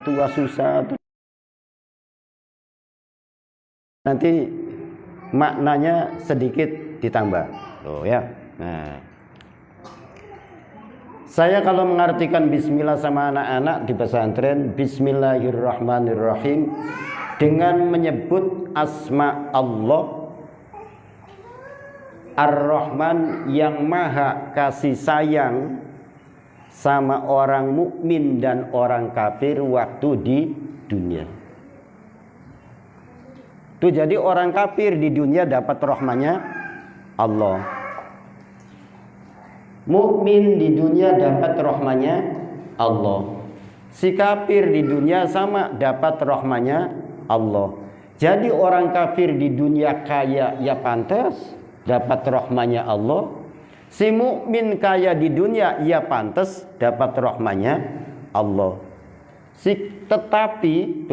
tua susah, nanti maknanya sedikit ditambah. Ya. Nah, saya kalau mengartikan bismillah sama anak-anak di pesantren, bismillahirrahmanirrahim, dengan menyebut asma Allah Ar-Rahman yang maha kasih sayang sama orang mukmin dan orang kafir waktu di dunia. Tuh, jadi orang kafir di dunia dapat rahmanya Allah. Mukmin di dunia dapat rahmanya Allah. Si kafir di dunia sama dapat rahmanya Allah. Jadi orang kafir di dunia kaya ya pantas dapat rahmanya Allah. Si mukmin kaya di dunia ya pantas dapat rahmanya Allah. Tetapi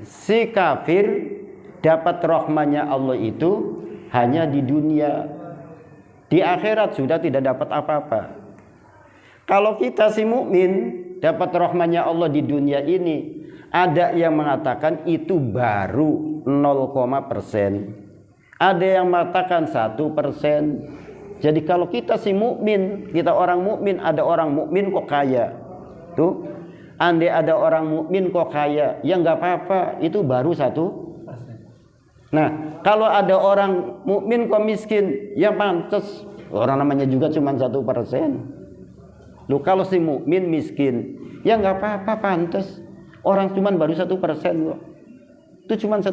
si kafir dapat rahmanya Allah itu hanya di dunia. Di akhirat sudah tidak dapat apa-apa. Kalau kita si mukmin dapat rahmanya Allah di dunia ini, ada yang mengatakan itu baru 0,%. Ada yang mengatakan 1%. Jadi kalau kita si mukmin, kita orang mukmin, ada orang mukmin kok kaya. Tuh, andai ada orang mukmin kok kaya, ya nggak apa-apa, itu baru 1%. Nah, kalau ada orang mukmin kok miskin, ya pantas. Orang namanya juga cuma 1%. Loh, kalau si mukmin miskin, ya nggak apa-apa, pantas. Orang cuma baru 1% kok. Itu cuma 1%.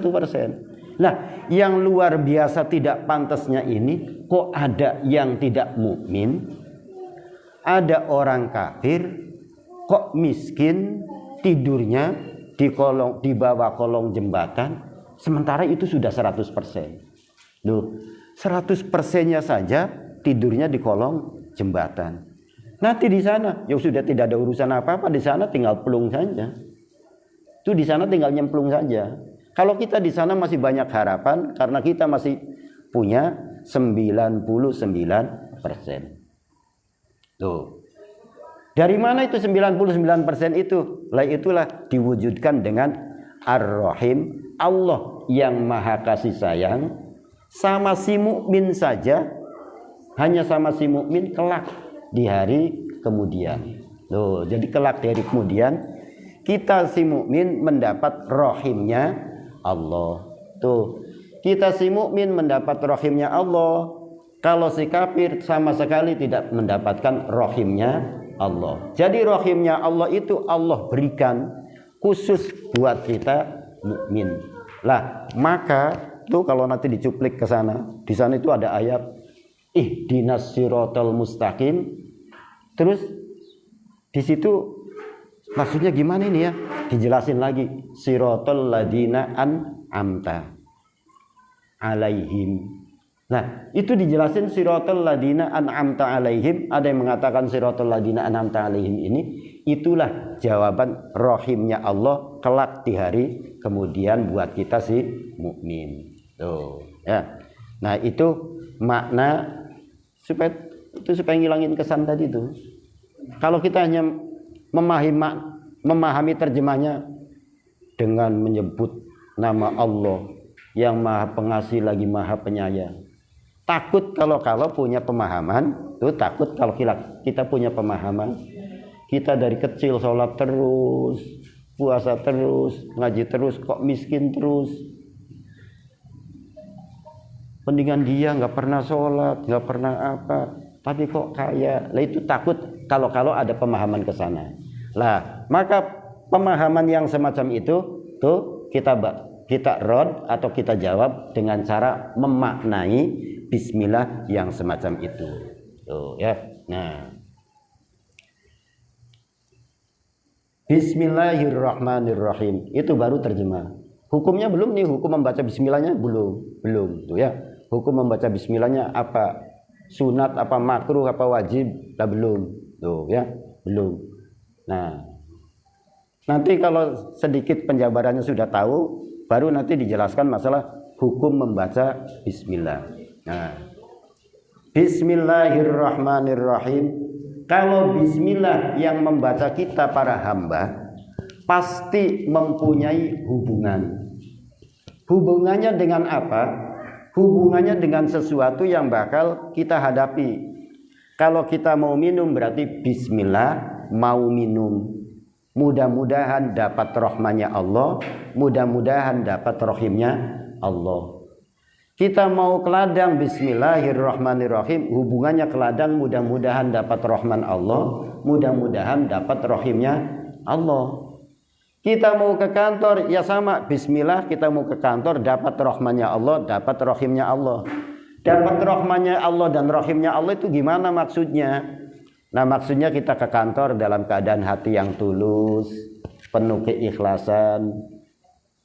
Nah, yang luar biasa tidak pantasnya ini, kok ada yang tidak mukmin, ada orang kafir, kok miskin, tidurnya di bawah kolong jembatan, sementara itu sudah 100%. Loh, 100%-nya saja tidurnya di kolong jembatan. Nanti di sana, ya sudah tidak ada urusan apa-apa, di sana tinggal pelung saja. Itu di sana tinggal nyemplung saja. Kalau kita di sana masih banyak harapan karena kita masih punya 99%. Tuh. Dari mana itu 99% itu? Lah itulah diwujudkan dengan Ar-Rahim, Allah yang maha kasih sayang sama si mukmin saja, hanya sama si mukmin kelak di hari kemudian. Tuh, jadi kelak di hari kemudian kita si mukmin mendapat rahimnya Allah. Tuh, kita si mukmin mendapat rahimnya Allah. Kalau si kafir sama sekali tidak mendapatkan rahimnya Allah. Jadi rahimnya Allah itu Allah berikan khusus buat kita mukmin. Lah, maka tuh kalau nanti dicuplik ke sana, di sana itu ada ayat ihdinas siratal mustaqim. Terus di situ maksudnya gimana ini ya? Dijelasin lagi, siratal ladina an'amta alaihim. Nah, itu dijelasin siratal ladina an'amta alaihim. Ada yang mengatakan siratal ladina an'amta alaihim ini itulah jawaban rahimnya Allah kelak di hari kemudian buat kita si mukmin. Tuh, ya. Nah, itu makna supaya ngilangin kesan tadi itu. Kalau kita hanya memahami terjemahnya dengan menyebut nama Allah yang maha pengasih lagi maha penyayang, takut kalau punya pemahaman tuh, takut kalau kita punya pemahaman, kita dari kecil sholat terus, puasa terus, ngaji terus, kok miskin terus. Mendingan dia nggak pernah sholat, nggak pernah apa, tapi kok kaya. Lah itu takut kalau ada pemahaman ke sana. Lah, maka pemahaman yang semacam itu tuh kita rod atau kita jawab dengan cara memaknai bismillah yang semacam itu. Tuh ya. Nah, Bismillahirrahmanirrahim itu baru terjemah. Hukumnya belum nih, hukum membaca bismillahnya belum tuh ya. Hukum membaca bismillahnya apa? Sunat apa makruh apa wajib? Lah belum. Tuh ya, belum. Nah, nanti kalau sedikit penjabarannya sudah tahu, baru nanti dijelaskan masalah hukum membaca bismillah. Nah, Bismillahirrahmanirrahim. Kalau bismillah yang membaca kita para hamba, pasti mempunyai hubungan. Hubungannya dengan apa? Hubungannya dengan sesuatu yang bakal kita hadapi. Kalau kita mau minum berarti bismillah, mau minum. Mudah-mudahan dapat rahmanya Allah, mudah-mudahan dapat rahimnya Allah. Kita mau ke ladang, bismillahirrahmanirrahim, hubungannya ke ladang, mudah-mudahan dapat rahman Allah, mudah-mudahan dapat rahimnya Allah. Kita mau ke kantor, ya sama, bismillah, kita mau ke kantor, dapat rahmannya Allah, dapat rahimnya Allah. Dapat rahmannya Allah dan rahimnya Allah itu gimana maksudnya? Nah, maksudnya kita ke kantor dalam keadaan hati yang tulus, penuh keikhlasan,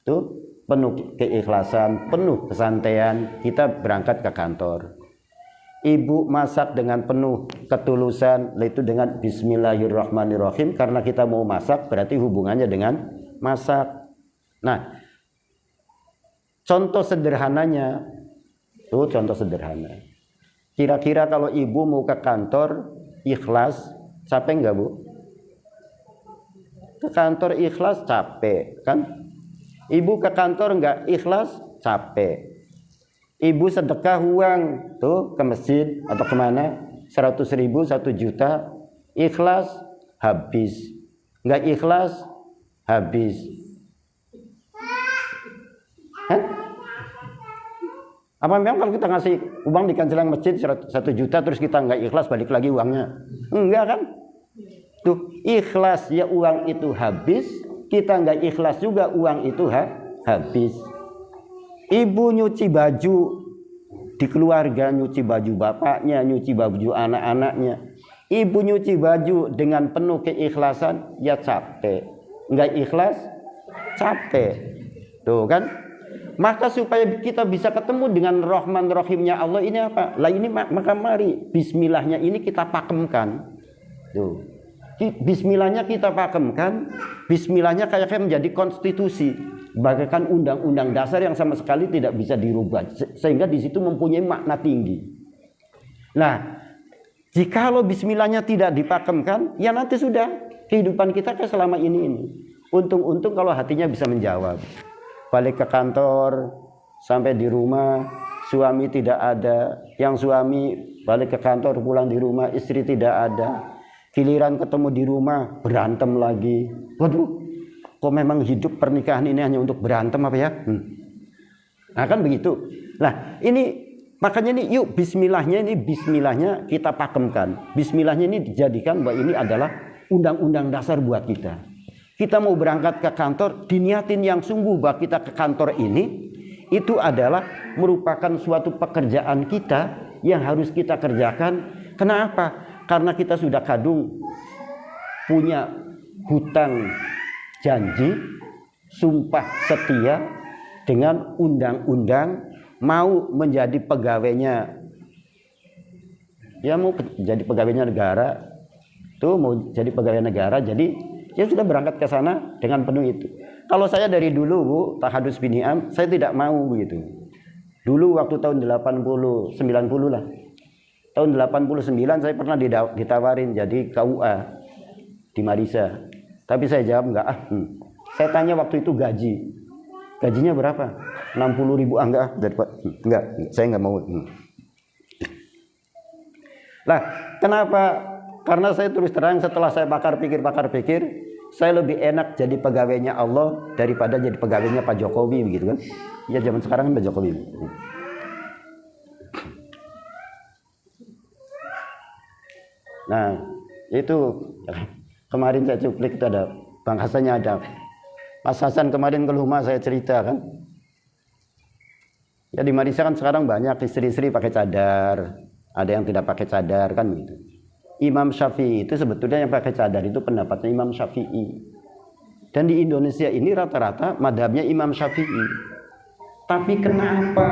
tuh, penuh keikhlasan, penuh kesantaian, kita berangkat ke kantor. Ibu masak dengan penuh ketulusan, itu dengan bismillahirrahmanirrahim, karena kita mau masak berarti hubungannya dengan masak. Nah, contoh sederhananya, tuh contoh sederhana. Kira-kira kalau ibu mau ke kantor ikhlas, capek enggak Bu? Ke kantor ikhlas capek kan? Ibu ke kantor enggak ikhlas, capek. Ibu sedekah uang tuh ke masjid atau kemana, 100.000, 1 juta, ikhlas, habis. Enggak ikhlas, habis. Hah? Apa memang kalau kita ngasih uang di kancelang masjid 1 juta terus kita enggak ikhlas, balik lagi uangnya? Enggak kan? Tuh, ikhlas ya uang itu habis, kita enggak ikhlas juga uang itu habis. Ibu nyuci baju di keluarga, nyuci baju bapaknya, nyuci baju anak-anaknya. Ibu nyuci baju dengan penuh keikhlasan, ya capek. Enggak ikhlas, capek. Tuh kan? Maka supaya kita bisa ketemu dengan Rahman Rahimnya Allah ini apa? Lah ini maka mari bismillahnya ini kita pakemkan. Tuh. Bismillahnya kita pakemkan. Bismillahnya kayak menjadi konstitusi, bagaikan undang-undang dasar yang sama sekali tidak bisa dirubah, sehingga di situ mempunyai makna tinggi. Nah, jikalau bismillahnya tidak dipakemkan, ya nanti sudah kehidupan kita kayak selama ini. Untung-untung kalau hatinya bisa menjawab. Balik ke kantor, sampai di rumah suami tidak ada, yang suami balik ke kantor pulang di rumah istri tidak ada, giliran ketemu di rumah berantem lagi. Waduh, kok memang hidup pernikahan ini hanya untuk berantem apa ya? Nah kan begitu. Nah ini makanya nih, yuk bismillahnya kita pakemkan. Bismillahnya ini dijadikan bahwa ini adalah undang-undang dasar buat kita. Kita mau berangkat ke kantor, diniatin yang sungguh bahwa kita ke kantor ini itu adalah merupakan suatu pekerjaan kita yang harus kita kerjakan. Kenapa? Karena kita sudah kadung punya hutang janji, sumpah setia dengan undang-undang, mau menjadi pegawainya, ya mau jadi pegawainya negara, tuh mau jadi pegawai negara, jadi ya sudah berangkat ke sana dengan penuh itu. Kalau saya dari dulu Bu, tahadus biniam, saya tidak mau begitu. Dulu waktu tahun 80, 90 lah. Tahun 89 saya pernah ditawarin jadi KUA di Marisa. Tapi saya jawab enggak. Saya tanya waktu itu gaji. Gajinya berapa? 60.000. Enggak, saya enggak mau. Lah, kenapa? Karena saya terus terang setelah saya bakar pikir, saya lebih enak jadi pegawainya Allah daripada jadi pegawainya Pak Jokowi begitu kan. Ya zaman sekarang kan Pak Jokowi. Nah, itu kemarin saya cuplik itu ada Bang Hasannya ada. Mas Hasan kemarin ke rumah saya cerita kan. Ya di Marisa kan sekarang banyak istri-istri pakai cadar, ada yang tidak pakai cadar kan gitu. Imam Syafi'i itu sebetulnya yang pakai cadar itu pendapatnya Imam Syafi'i. Dan di Indonesia ini rata-rata madhabnya Imam Syafi'i. Tapi kenapa?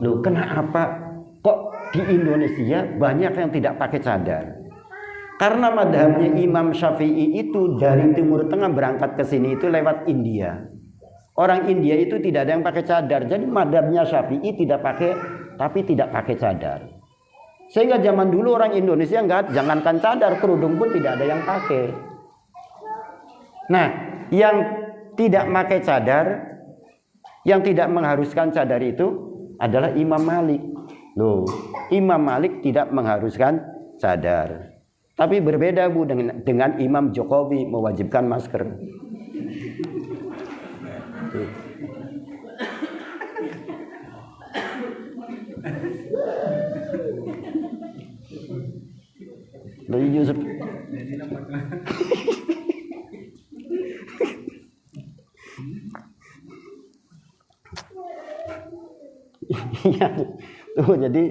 Loh, kenapa kok di Indonesia banyak yang tidak pakai cadar? Karena madhabnya Imam Syafi'i itu dari Timur Tengah berangkat ke sini itu lewat India. Orang India itu tidak ada yang pakai cadar. Jadi madhabnya Syafi'i tidak pakai, tapi tidak pakai cadar. Sehingga zaman dulu orang Indonesia jangankan cadar, kerudung pun tidak ada yang pakai. Nah, yang tidak pakai cadar, yang tidak mengharuskan cadar itu adalah Imam Malik. Loh, Imam Malik tidak mengharuskan cadar. Tapi berbeda Bu dengan Imam Jokowi mewajibkan masker. Yusuf. Iya, tuh jadi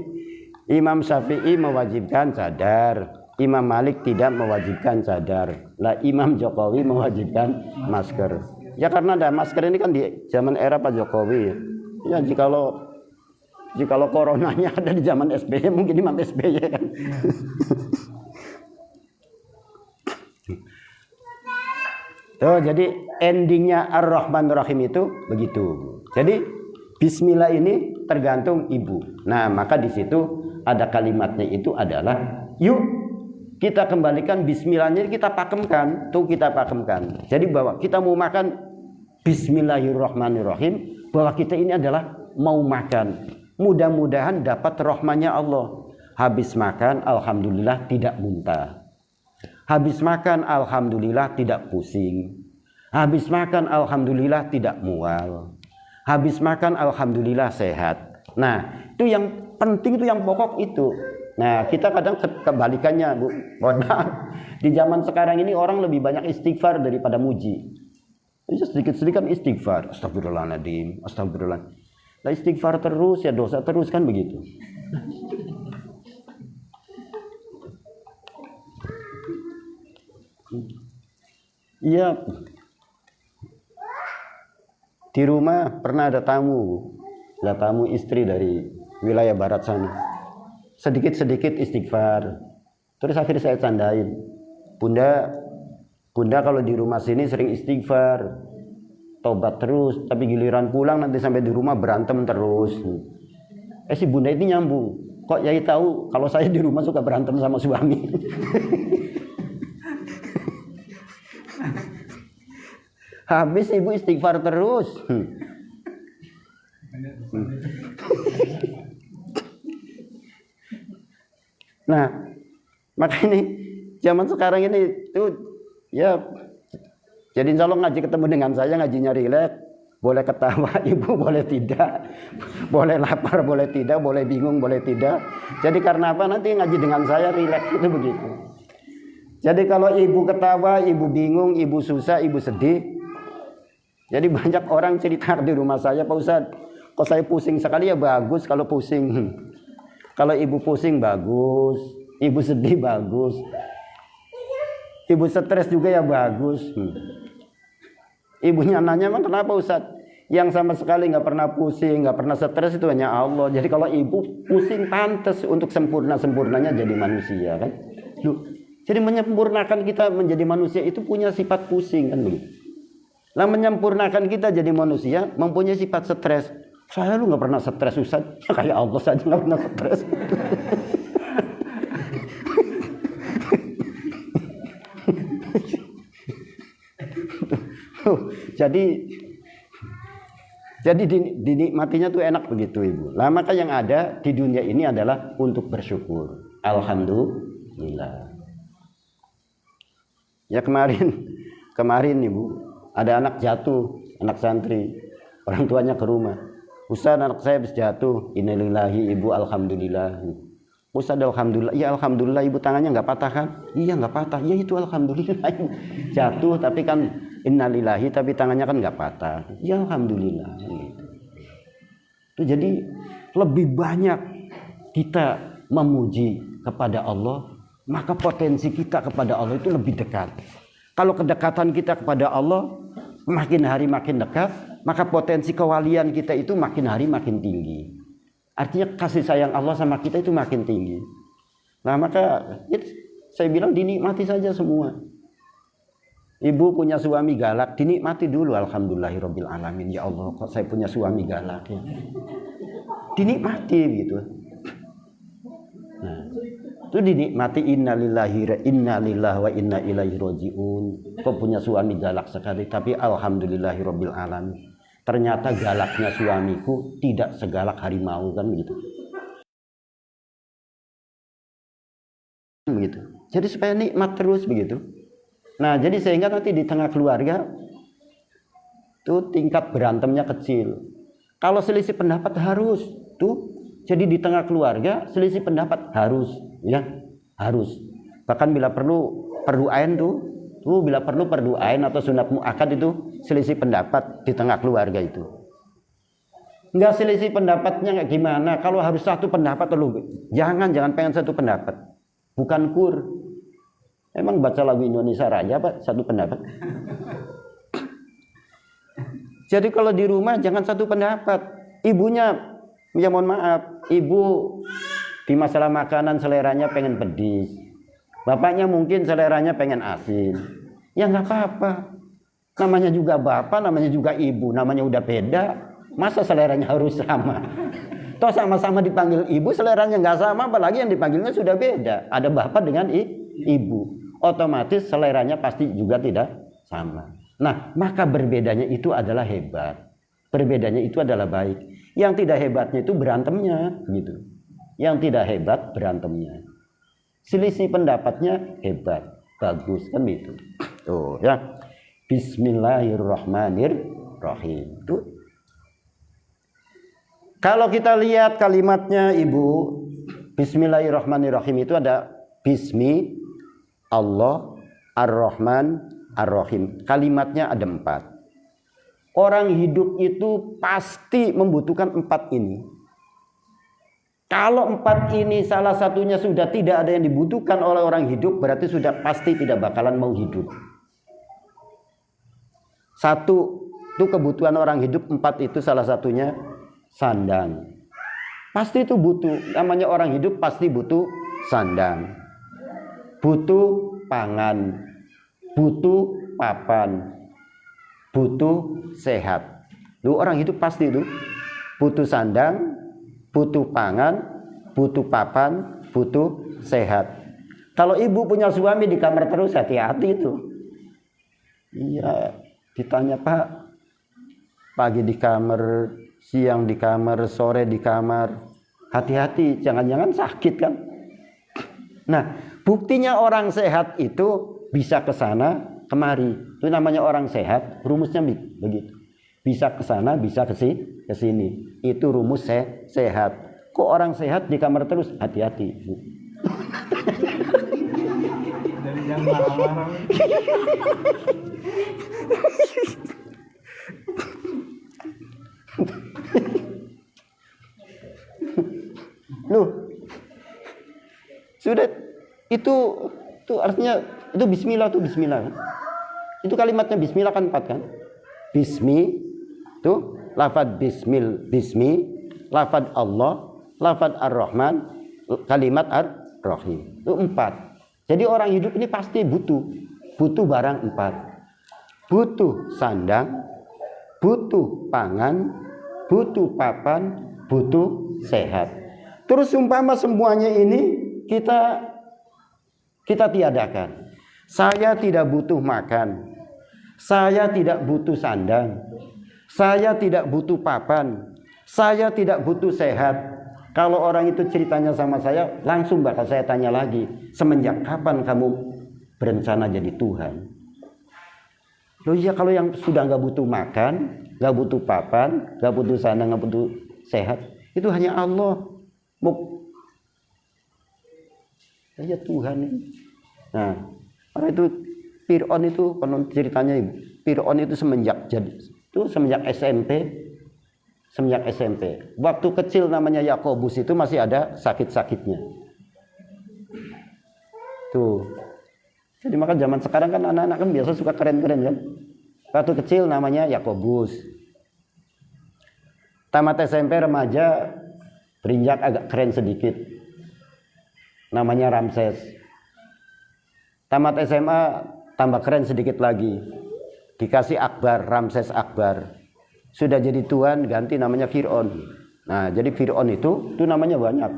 Imam Syafi'i mewajibkan cadar, Imam Malik tidak mewajibkan cadar. Lah Imam Jokowi mewajibkan masker. Ya karena ada masker ini kan di zaman era Pak Jokowi. Ya jikalau coronanya ada di zaman SBY mungkin Imam SBY kan. Tuh jadi endingnya Ar-Rahman Ar-Rahim itu begitu. Jadi Bismillah ini tergantung ibu. Nah maka di situ ada kalimatnya itu adalah yuk kita kembalikan Bismillahnya kita pakemkan. Tuh kita pakemkan. Jadi bahwa kita mau makan Bismillahirrahmanirrahim, bahwa kita ini adalah mau makan. Mudah-mudahan dapat rahmannya Allah. Habis makan alhamdulillah tidak muntah. Habis makan alhamdulillah tidak pusing. Habis makan alhamdulillah tidak mual. Habis makan alhamdulillah sehat. Nah, itu yang penting, itu yang pokok itu. Nah, kita kadang kebalikannya, Bu. Mohon maaf. Di zaman sekarang ini orang lebih banyak istighfar daripada muji. Bisa sedikit-sedikit istighfar. Astagfirullahaladzim, astagfirullah. Nah, istighfar terus ya dosa terus kan begitu. Iya. Di rumah pernah ada tamu istri dari wilayah barat sana. Sedikit-sedikit istighfar. Terus akhirnya saya candain, Bunda kalau di rumah sini sering istighfar, tobat terus, tapi giliran pulang nanti sampai di rumah berantem terus. Si Bunda ini nyambung, kok Yai tahu kalau saya di rumah suka berantem sama suami? Habis ibu istighfar terus. Nah, maka ini zaman sekarang ini tuh ya, jadi insya Allah ngaji ketemu dengan saya, ngajinya rileks, boleh ketawa ibu, boleh tidak, boleh lapar, boleh tidak, boleh bingung, boleh tidak. Jadi karena apa, nanti ngaji dengan saya rileks itu begitu. Jadi kalau ibu ketawa, ibu bingung, ibu susah, ibu sedih, jadi banyak orang cerita di rumah saya, Pak Ustadz, kok saya pusing sekali ya bagus kalau pusing. Kalau ibu pusing bagus, ibu sedih bagus, ibu stres juga ya bagus. Ibunya nanya, emang kenapa Ustadz? Yang sama sekali nggak pernah pusing, nggak pernah stres itu hanya Allah. Jadi kalau ibu pusing pantas untuk sempurnanya jadi manusia kan. Jadi menyempurnakan kita menjadi manusia itu punya sifat pusing kan begitu. Nah menyempurnakan kita jadi manusia mempunyai sifat stres. Saya lu nggak pernah stres Ustadz, kayak Allah saja nggak pernah stres. Jadi dinikmatinya tuh enak begitu ibu. Lah maka yang ada di dunia ini adalah untuk bersyukur. Alhamdulillah. Ya kemarin ibu ada anak jatuh, anak santri, orang tuanya ke rumah. Ustaz anak saya habis jatuh, innalillahi ibu alhamdulillah. Ustaz alhamdulillah, ya alhamdulillah ibu tangannya nggak patah kan? Iya nggak patah, ya itu alhamdulillah jatuh tapi kan innalillahi tapi tangannya kan nggak patah. Ya alhamdulillah. Itu jadi lebih banyak kita memuji kepada Allah, maka potensi kita kepada Allah itu lebih dekat. Kalau kedekatan kita kepada Allah makin hari makin dekat, maka potensi kewalian kita itu makin hari makin tinggi. Artinya kasih sayang Allah sama kita itu makin tinggi. Nah maka saya bilang dinikmati saja semua. Ibu punya suami galak, dinikmati dulu. Alhamdulillahirabbil alamin. Ya Allah, kok saya punya suami galak ya. Dinikmati gitu. Nah, Itu dinikmati innalillahi wa inna ilaihi rajiun. Kok punya suami galak sekali, tapi alhamdulillahirabbil alamin. Ternyata galaknya suamiku tidak segalak harimau, kan begitu. Begitu. Jadi supaya nikmat terus begitu. Nah, jadi sehingga nanti di tengah keluarga tuh tingkat berantemnya kecil. Kalau selisih pendapat harus tuh. Jadi di tengah keluarga selisih pendapat harus, ya, harus. Bahkan bila perlu perduain tuh bila perlu perduain atau sunat muakkad itu selisih pendapat di tengah keluarga itu. Enggak selisih pendapatnya enggak gimana? Kalau harus satu pendapat lu jangan pengen satu pendapat. Bukan kur. Emang baca lagu Indonesia Raya Pak satu pendapat? Jadi kalau di rumah jangan satu pendapat. Ibunya, ya mohon maaf, ibu di masalah makanan seleranya pengen pedas. Bapaknya mungkin seleranya pengen asin. Ya nggak apa-apa. Namanya juga bapak, namanya juga ibu, namanya udah beda. Masa seleranya harus sama? Toh sama-sama dipanggil ibu, seleranya nggak sama, apalagi yang dipanggilnya sudah beda. Ada bapak dengan ibu. Otomatis seleranya pasti juga tidak sama. Nah, maka berbedanya itu adalah hebat. Berbedanya itu adalah baik. Yang tidak hebatnya itu berantemnya, gitu. Yang tidak hebat berantemnya. Selisih pendapatnya hebat, bagus, kan gitu. Tuh ya. Bismillahirrahmanirrahim. Tuh. Kalau kita lihat kalimatnya Ibu, Bismillahirrahmanirrahim itu ada Bismi Allah Ar-Rahman Ar-Rahim. Kalimatnya ada 4. Orang hidup itu pasti membutuhkan 4 ini. Kalau 4 ini salah satunya sudah tidak ada yang dibutuhkan oleh orang hidup, berarti sudah pasti tidak bakalan mau hidup. 1 itu kebutuhan orang hidup, 4 itu salah satunya sandang. Pasti itu butuh. Namanya orang hidup pasti butuh sandang. Butuh pangan. Butuh papan. Butuh sehat. Lu orang hidup pasti itu butuh sandang, butuh pangan, butuh papan, butuh sehat. Kalau ibu punya suami di kamar terus, hati-hati itu. Iya, ditanya Pak, pagi di kamar, siang di kamar, sore di kamar, hati-hati, jangan-jangan sakit kan. Nah, buktinya orang sehat itu bisa ke sana kemari. Itu namanya orang sehat, rumusnya begitu. Bisa ke sana, bisa ke sini. Itu rumus sehat. Kok orang sehat di kamar terus? Hati-hati, Bu. Dan jangan marah-marah. Loh. Sudah itu artinya itu bismillah tuh bismillah. Itu kalimatnya bismillah kan 4 kan? Bismi tuh lafaz bismi, lafaz Allah, lafaz Ar-Rahman, kalimat Ar-Rahim. Itu 4. Jadi orang hidup ini pasti butuh barang 4. Butuh sandang, butuh pangan, butuh papan, butuh sehat. Terus umpama semuanya ini kita tiadakan. Saya tidak butuh makan. Saya tidak butuh sandang. Saya tidak butuh papan. Saya tidak butuh sehat. Kalau orang itu ceritanya sama saya, langsung bakal saya tanya lagi, semenjak kapan kamu berencana jadi Tuhan? Loh iya, kalau yang sudah nggak butuh makan, nggak butuh papan, nggak butuh sandang, nggak butuh sehat, itu hanya Allah. Ya Tuhan ini. Nah, orang itu Fir'aun itu konon ceritanya Ibu. Fir'aun itu semenjak SMP. Waktu kecil namanya Yakobus itu masih ada sakit-sakitnya. Tuh. Jadi maka zaman sekarang kan anak-anak kan biasa suka keren-keren kan. Waktu kecil namanya Yakobus. Tamat SMP remaja berinjak agak keren sedikit. Namanya Ramses. Tamat SMA tambah keren sedikit lagi. Dikasih Akbar, Ramses Akbar. Sudah jadi tuan ganti namanya Fir'aun. Nah, jadi Fir'aun itu namanya banyak.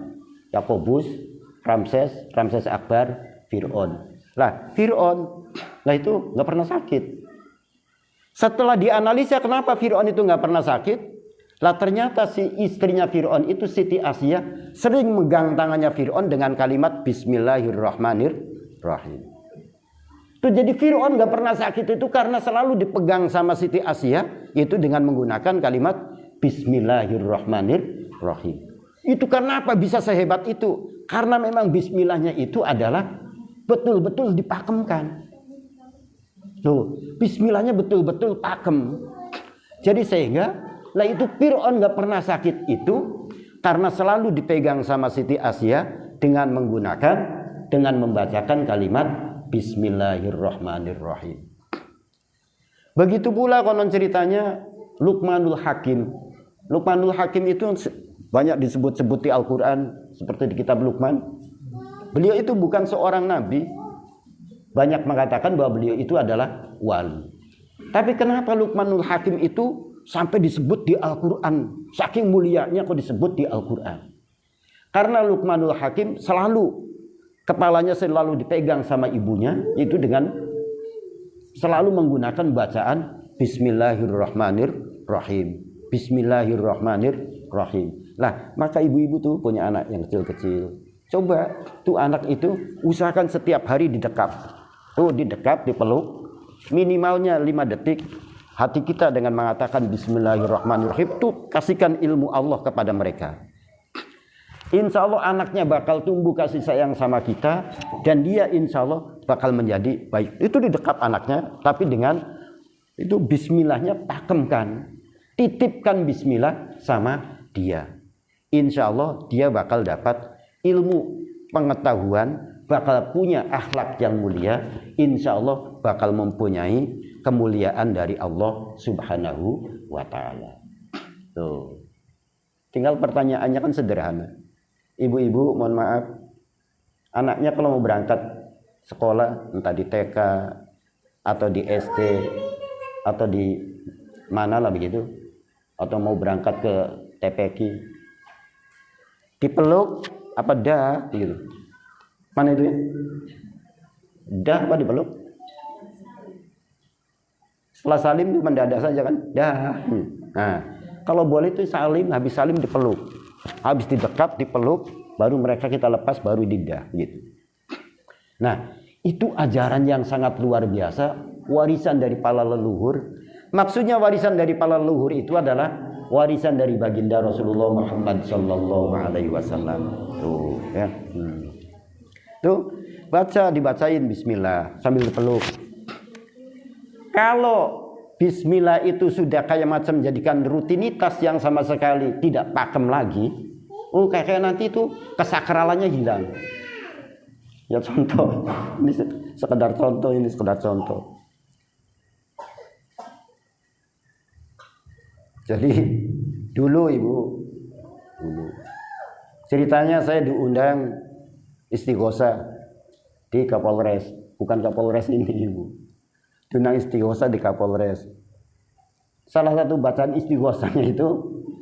Yakobus, Ramses Akbar, Fir'aun. Lah Fir'aun, lah itu nggak pernah sakit. Setelah dianalisa kenapa Fir'aun itu nggak pernah sakit, lah ternyata si istrinya Fir'aun itu Siti Asia sering megang tangannya Fir'aun dengan kalimat Bismillahirrahmanirrahim. Itu jadi Fir'aun nggak pernah sakit itu karena selalu dipegang sama Siti Asia itu dengan menggunakan kalimat Bismillahirrahmanirrahim. Itu karena apa bisa sehebat itu? Karena memang Bismillahnya itu adalah betul-betul dipakemkan. Tuh, Bismillahnya betul-betul pakem. Jadi sehingga lah itu Fir'aun nggak pernah sakit itu karena selalu dipegang sama Siti Asia dengan membacakan kalimat Bismillahirrahmanirrahim. Begitu pula konon ceritanya Luqmanul Hakim. Luqmanul Hakim itu banyak disebut-sebut di Al-Quran seperti di kitab Luqman. Beliau itu bukan seorang nabi. Banyak mengatakan bahwa beliau itu adalah wali. Tapi kenapa Luqmanul Hakim itu sampai disebut di Al-Quran? Saking mulianya kok disebut di Al-Quran. Karena Luqmanul Hakim kepalanya selalu dipegang sama ibunya, itu dengan selalu menggunakan bacaan Bismillahirrahmanirrahim. Bismillahirrahmanirrahim. Lah, maka ibu-ibu tuh punya anak yang kecil-kecil. Coba tuh anak itu usahakan setiap hari didekap. Tuh didekap, dipeluk. Minimalnya 5 detik. Hati kita dengan mengatakan Bismillahirrahmanirrahim. Tuh kasihkan ilmu Allah kepada mereka. Insya Allah anaknya bakal tumbuh kasih sayang sama kita. Dan dia insya Allah bakal menjadi baik. Itu didekap anaknya. Tapi dengan itu Bismillahnya pakemkan. Titipkan Bismillah sama dia. Insya Allah dia bakal dapat ilmu pengetahuan, bakal punya akhlak yang mulia, insya Allah bakal mempunyai kemuliaan dari Allah Subhanahu wa Ta'ala. Tuh. Tinggal pertanyaannya kan sederhana. Ibu-ibu, mohon maaf, anaknya kalau mau berangkat sekolah, entah di TK atau di SD atau di mana lah begitu, atau mau berangkat ke TPQ, dipeluk apa dah gitu. Mana itu ya? Dah apa dipeluk? Setelah salim itu mendadak saja kan? Dah. Nah, kalau boleh itu salim, habis salim dipeluk. Habis didekap, dipeluk, baru mereka kita lepas, baru didah gitu. Nah, itu ajaran yang sangat luar biasa, warisan dari para leluhur. Maksudnya warisan dari para leluhur itu adalah warisan dari baginda Rasulullah Muhammad sallallahu alaihi wasallam. Tuh, ya. Tuh, dibacain bismillah sambil dipeluk. Kalau bismillah itu sudah kayak macam menjadikan rutinitas yang sama sekali tidak pakem lagi, kayak nanti itu kesakralannya hilang. Ya contoh, ini sekedar contoh. Jadi dulu ceritanya saya diundang istighosa di Kapolres, bukan Kapolres ini ibu, diundang istighosa di Kapolres. Salah satu bacaan istighosanya itu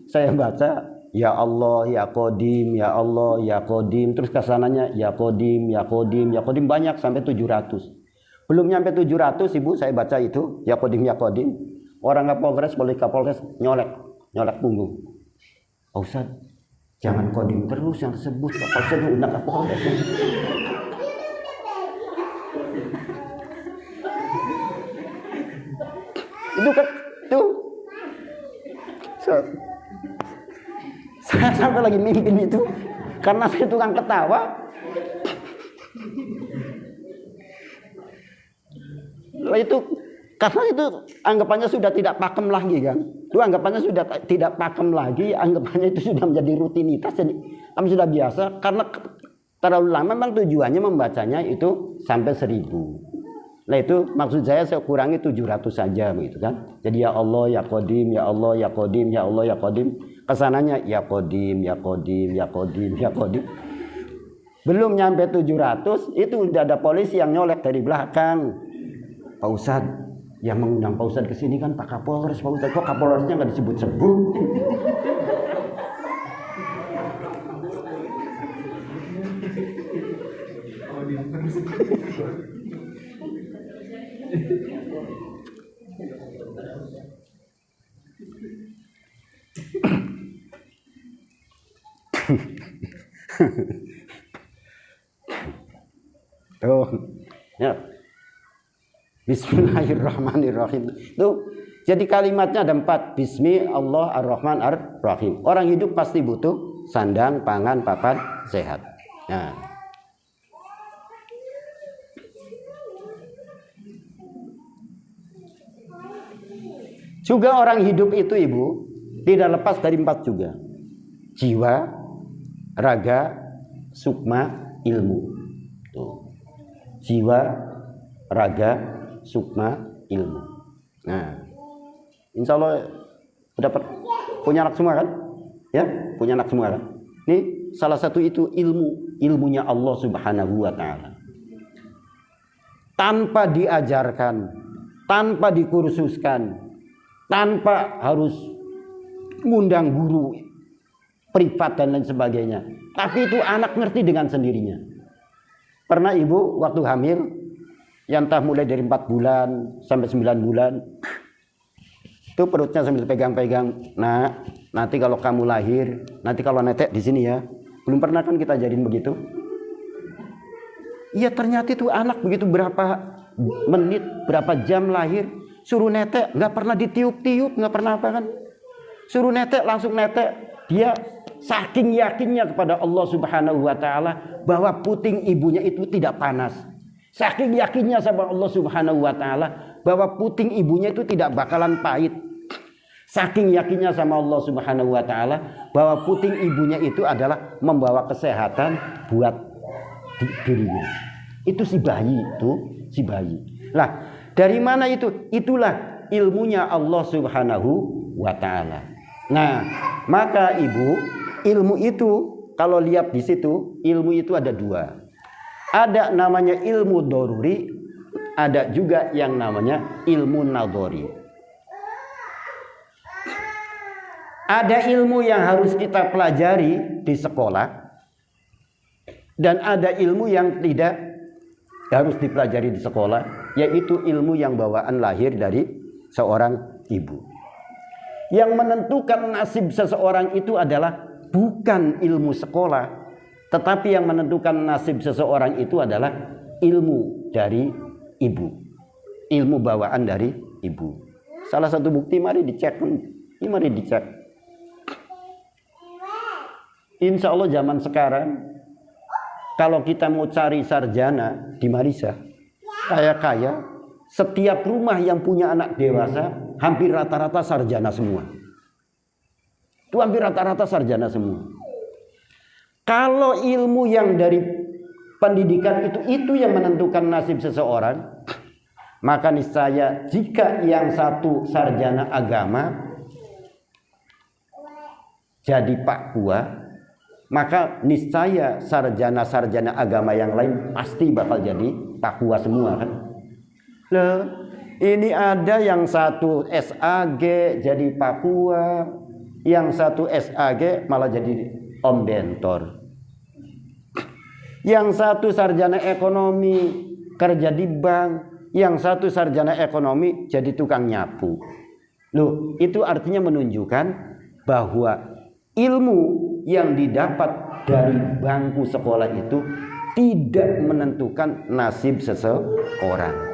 saya baca ya Allah ya Qadim, ya Allah ya Qadim, terus kesananya ya Qadim, ya Qadim, ya Qadim, banyak sampai 700. Belum nyampe 700 ibu saya baca itu ya Qadim, ya Qadim. Orang Kapolres, boleh Kapolres nyolek punggung. Pak Ustadz, jangan Qadim terus yang tersebut. Pak Ustadz undang Kapolres. Itu kan tuh. Saya sampai lagi mimpin itu karena saya tukang ketawa. Itu karena itu anggapannya sudah tidak pakem lagi kan. Itu anggapannya sudah tidak pakem lagi, anggapannya itu sudah menjadi rutinitas, jadi kami sudah biasa karena terlalu lama memang tujuannya membacanya itu sampai 1000. Nah itu maksud saya kurangi 700 saja begitu kan. Jadi ya Allah ya Qadim, ya Allah ya Qadim, ya Allah ya Qadim. Kesananya ya Qadim, ya Qadim, ya Qadim, ya Qadim. Belum nyampe 700 itu udah ada polisi yang nyolek dari belakang. Pak Ustadz, yang mengundang Pak Ustadz ke sini kan Pak Kapolres. Pak Ustadz, kok Kapolresnya nggak disebut-sebut? Tuh, ya. Bismillahirrahmanirrahim. Tuh, jadi kalimatnya ada 4. Bismi Allah ar-Rahman ar-Rahim. Orang hidup pasti butuh sandang, pangan, papan, sehat. Nah. Juga orang hidup itu, Ibu, tidak lepas dari 4 juga. Jiwa, raga, sukma, ilmu. Tuh. Jiwa, raga, sukma, ilmu. Nah, insya Allah dapat punya anak semua kan? Ya, punya anak semua kan? Ini salah satu itu ilmunya Allah Subhanahu wa Ta'ala. Tanpa diajarkan, tanpa dikursuskan, tanpa harus ngundang guru privat dan lain sebagainya. Tapi itu anak ngerti dengan sendirinya. Pernah ibu waktu hamil, yang entah mulai dari 4 bulan sampai 9 bulan, itu perutnya sambil pegang-pegang. Nah, nanti kalau kamu lahir, nanti kalau netek di sini ya. Belum pernah kan kita jadiin begitu? Iya, ternyata itu anak begitu berapa menit, berapa jam lahir, suruh netek, nggak pernah ditiup-tiup, nggak pernah apa kan? Suruh netek, langsung netek. Dia saking yakinnya kepada Allah Subhanahu wa Ta'ala bahwa puting ibunya itu tidak panas. Saking yakinnya sama Allah Subhanahu wa Ta'ala bahwa puting ibunya itu tidak bakalan pahit. Saking yakinnya sama Allah Subhanahu wa Ta'ala bahwa puting ibunya itu adalah membawa kesehatan buat dirinya. Itu si bayi itu, si bayi. Lah, dari mana itu? Itulah ilmunya Allah Subhanahu wa Ta'ala. Nah, maka ibu, ilmu itu kalau lihat di situ, ilmu itu ada 2. Ada namanya ilmu doruri, ada juga yang namanya ilmu nadhari. Ada ilmu yang harus kita pelajari di sekolah, dan ada ilmu yang tidak harus dipelajari di sekolah, yaitu ilmu yang bawaan lahir dari seorang ibu. Yang menentukan nasib seseorang itu adalah bukan ilmu sekolah, tetapi yang menentukan nasib seseorang itu adalah ilmu dari ibu. Ilmu bawaan dari ibu. Salah satu bukti, mari dicek. Ini mari dicek. Insya Allah zaman sekarang, kalau kita mau cari sarjana di Marisa, kaya-kaya, setiap rumah yang punya anak dewasa, hampir rata-rata sarjana semua. Itu hampir rata-rata sarjana semua. Kalau ilmu yang dari pendidikan itu yang menentukan nasib seseorang, maka niscaya jika yang satu sarjana agama jadi pakua, maka niscaya sarjana-sarjana agama yang lain pasti bakal jadi pakua semua kan. Loh, ini ada yang satu SAG jadi pakua, yang satu SAG malah jadi om bentor. Yang satu sarjana ekonomi kerja di bank, yang satu sarjana ekonomi jadi tukang nyapu. Loh, itu artinya menunjukkan bahwa ilmu yang didapat dari bangku sekolah itu tidak menentukan nasib seseorang.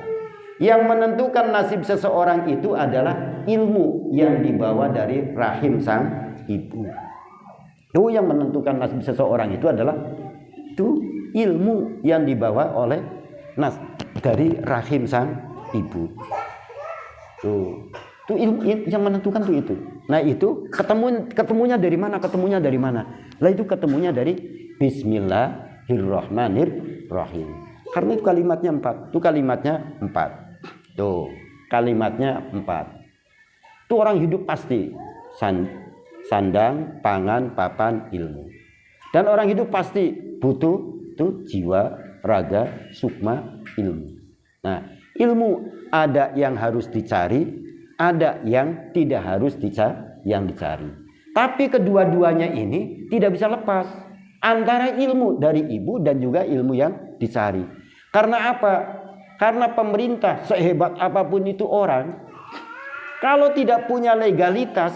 Yang menentukan nasib seseorang itu adalah ilmu yang dibawa dari rahim sang ibu. Itu yang menentukan nasib seseorang itu adalah itu ilmu yang dibawa oleh dari rahim sang ibu. Itu ilmu yang menentukan tuh itu. Nah itu ketemunya dari mana? Ketemunya dari mana? Lah itu ketemunya dari Bismillahirrahmanirrahim. Karena itu kalimatnya 4. Itu kalimatnya 4. Tuh kalimatnya 4. Itu orang hidup pasti sandang, pangan, papan, ilmu. Dan orang hidup pasti butuh tuh jiwa, raga, sukma, ilmu. Nah, ilmu ada yang harus dicari, ada yang tidak harus dicari. Tapi kedua-duanya ini tidak bisa lepas antara ilmu dari ibu dan juga ilmu yang dicari. Karena apa? Karena pemerintah sehebat apapun itu orang, kalau tidak punya legalitas,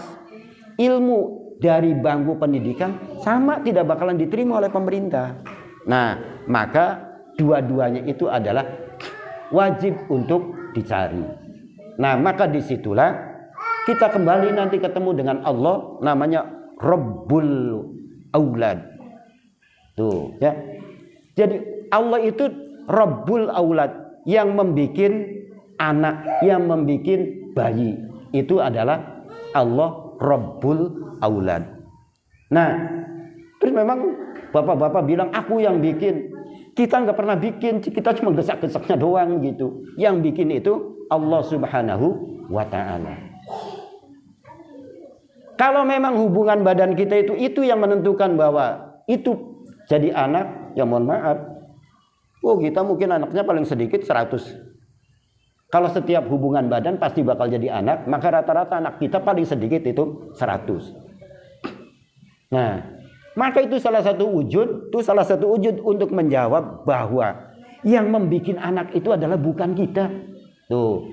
ilmu dari bangku pendidikan sama tidak bakalan diterima oleh pemerintah. Nah, maka dua-duanya itu adalah wajib untuk dicari. Nah, maka disitulah kita kembali nanti ketemu dengan Allah, namanya Rabbul Aulad. Tuh, ya. Jadi Allah itu Rabbul Aulad, yang membikin anak, yang membikin bayi. Itu adalah Allah Rabbul Aulad. Nah, terus memang bapak-bapak bilang aku yang bikin. Kita nggak pernah bikin, kita cuma gesak-gesaknya doang gitu. Yang bikin itu Allah Subhanahu wa Ta'ala. Kalau memang hubungan badan kita itu yang menentukan bahwa itu jadi anak, ya mohon maaf. Oh, kita mungkin anaknya paling sedikit 100. Kalau setiap hubungan badan pasti bakal jadi anak, maka rata-rata anak kita paling sedikit itu 100. Nah, maka itu salah satu wujud untuk menjawab bahwa yang membikin anak itu adalah bukan kita. Tuh.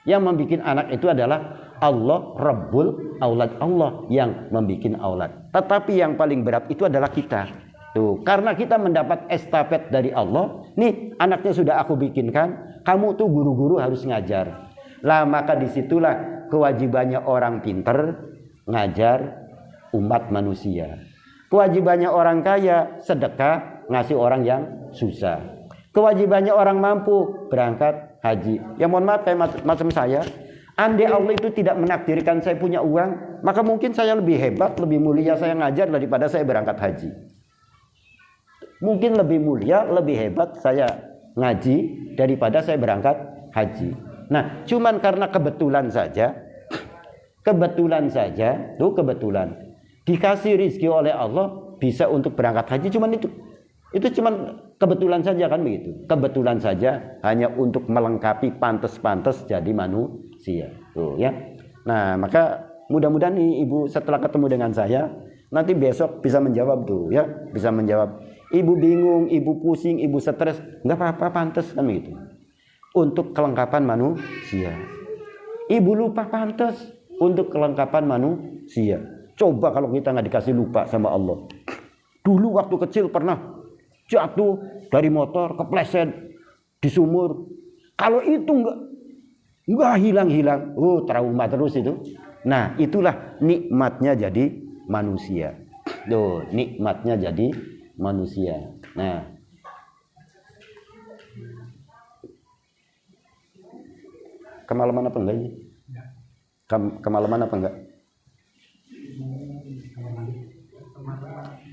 Yang membikin anak itu adalah Allah Rabbul Aulad, Allah yang membikin aulad. Tetapi yang paling berat itu adalah kita. Tuh, karena kita mendapat estafet dari Allah, nih anaknya sudah aku bikinkan, kamu tuh guru-guru harus ngajar. Lah maka disitulah kewajibannya orang pinter ngajar umat manusia. Kewajibannya orang kaya sedekah ngasih orang yang susah. Kewajibannya orang mampu berangkat haji. Ya mohon maaf kayak macam saya, andai Allah itu tidak menakdirkan saya punya uang, maka mungkin saya lebih hebat, lebih mulia saya ngajar daripada saya berangkat haji. Mungkin lebih mulia, lebih hebat saya ngaji daripada saya berangkat haji. Nah, cuman karena kebetulan saja dikasih rizki oleh Allah bisa untuk berangkat haji, cuman itu cuman kebetulan saja kan begitu. Kebetulan saja hanya untuk melengkapi pantas-pantas jadi manusia. Tuh ya. Nah, maka mudah-mudahan nih Ibu setelah ketemu dengan saya nanti besok bisa menjawab tuh ya, bisa menjawab. Ibu bingung, ibu pusing, ibu stres, nggak apa-apa, pantas kan begitu. Untuk kelengkapan manusia. Ibu lupa, pantas untuk kelengkapan manusia. Coba kalau kita nggak dikasih lupa sama Allah. Dulu waktu kecil pernah jatuh dari motor, kepleset di sumur. Kalau itu nggak hilang-hilang, trauma terus itu. Nah, itulah nikmatnya jadi manusia. Tuh, nikmatnya jadi manusia. Nah, kemalaman apa enggak ini? Kemalaman apa enggak?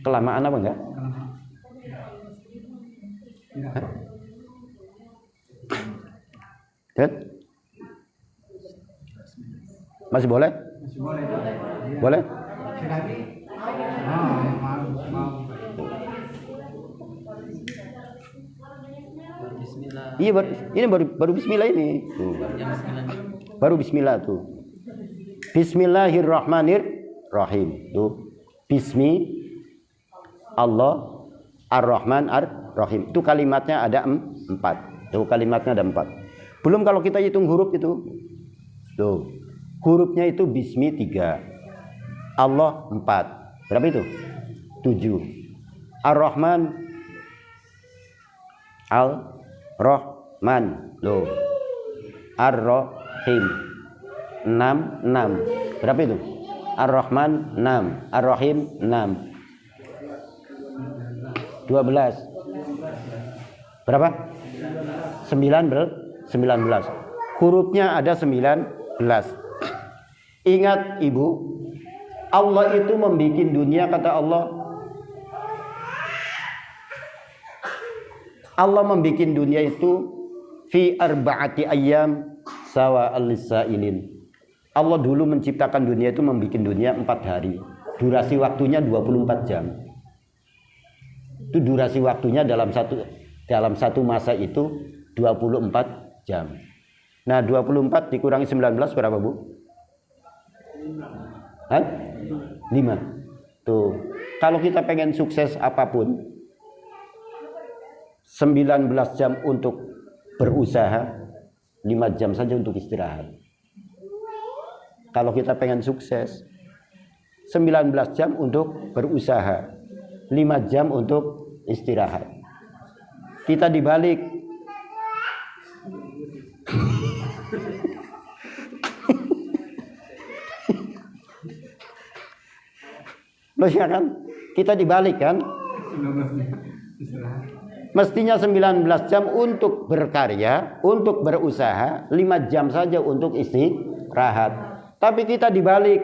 Kelamaan apa enggak? Hah? Masih boleh? Masih boleh. Boleh? Iya, ini baru bismillah ini. Baru bismillah tuh. Bismillahirrahmanirrahim. Tuh. Bismi Allah Ar-Rahman Ar-Rahim. Itu kalimatnya ada 4. Tuh kalimatnya ada 4. Belum kalau kita hitung huruf itu. Tuh. Hurufnya itu bismi 3. Allah 4. Berapa itu? 7. Ar-Rahman Al-Rahman. Loh. Ar-Rahim 6. Berapa itu? Ar-Rahman 6. Ar-Rahim 6. 12. Berapa? 19. Hurufnya ada 19. Ingat Ibu, Allah itu membikin dunia, kata Allah. Allah membikin dunia itu fi arba'ati ayyam sawa al-lisailin. Allah dulu menciptakan dunia itu membikin dunia 4 hari. Durasi waktunya 24 jam. Itu durasi waktunya dalam satu masa itu 24 jam. Nah, 24 dikurangi 19 berapa, Bu? 5. Tuh. Kalau kita pengen sukses apapun, 19 jam untuk berusaha, 5 jam saja untuk istirahat. Kalau kita pengen sukses, 19 jam untuk berusaha, 5 jam untuk istirahat. Kita dibalik. Loh ya kan? Kita dibalik kan? Mestinya 19 jam untuk berkarya, untuk berusaha, 5 jam saja untuk istirahat. Tapi kita dibalik,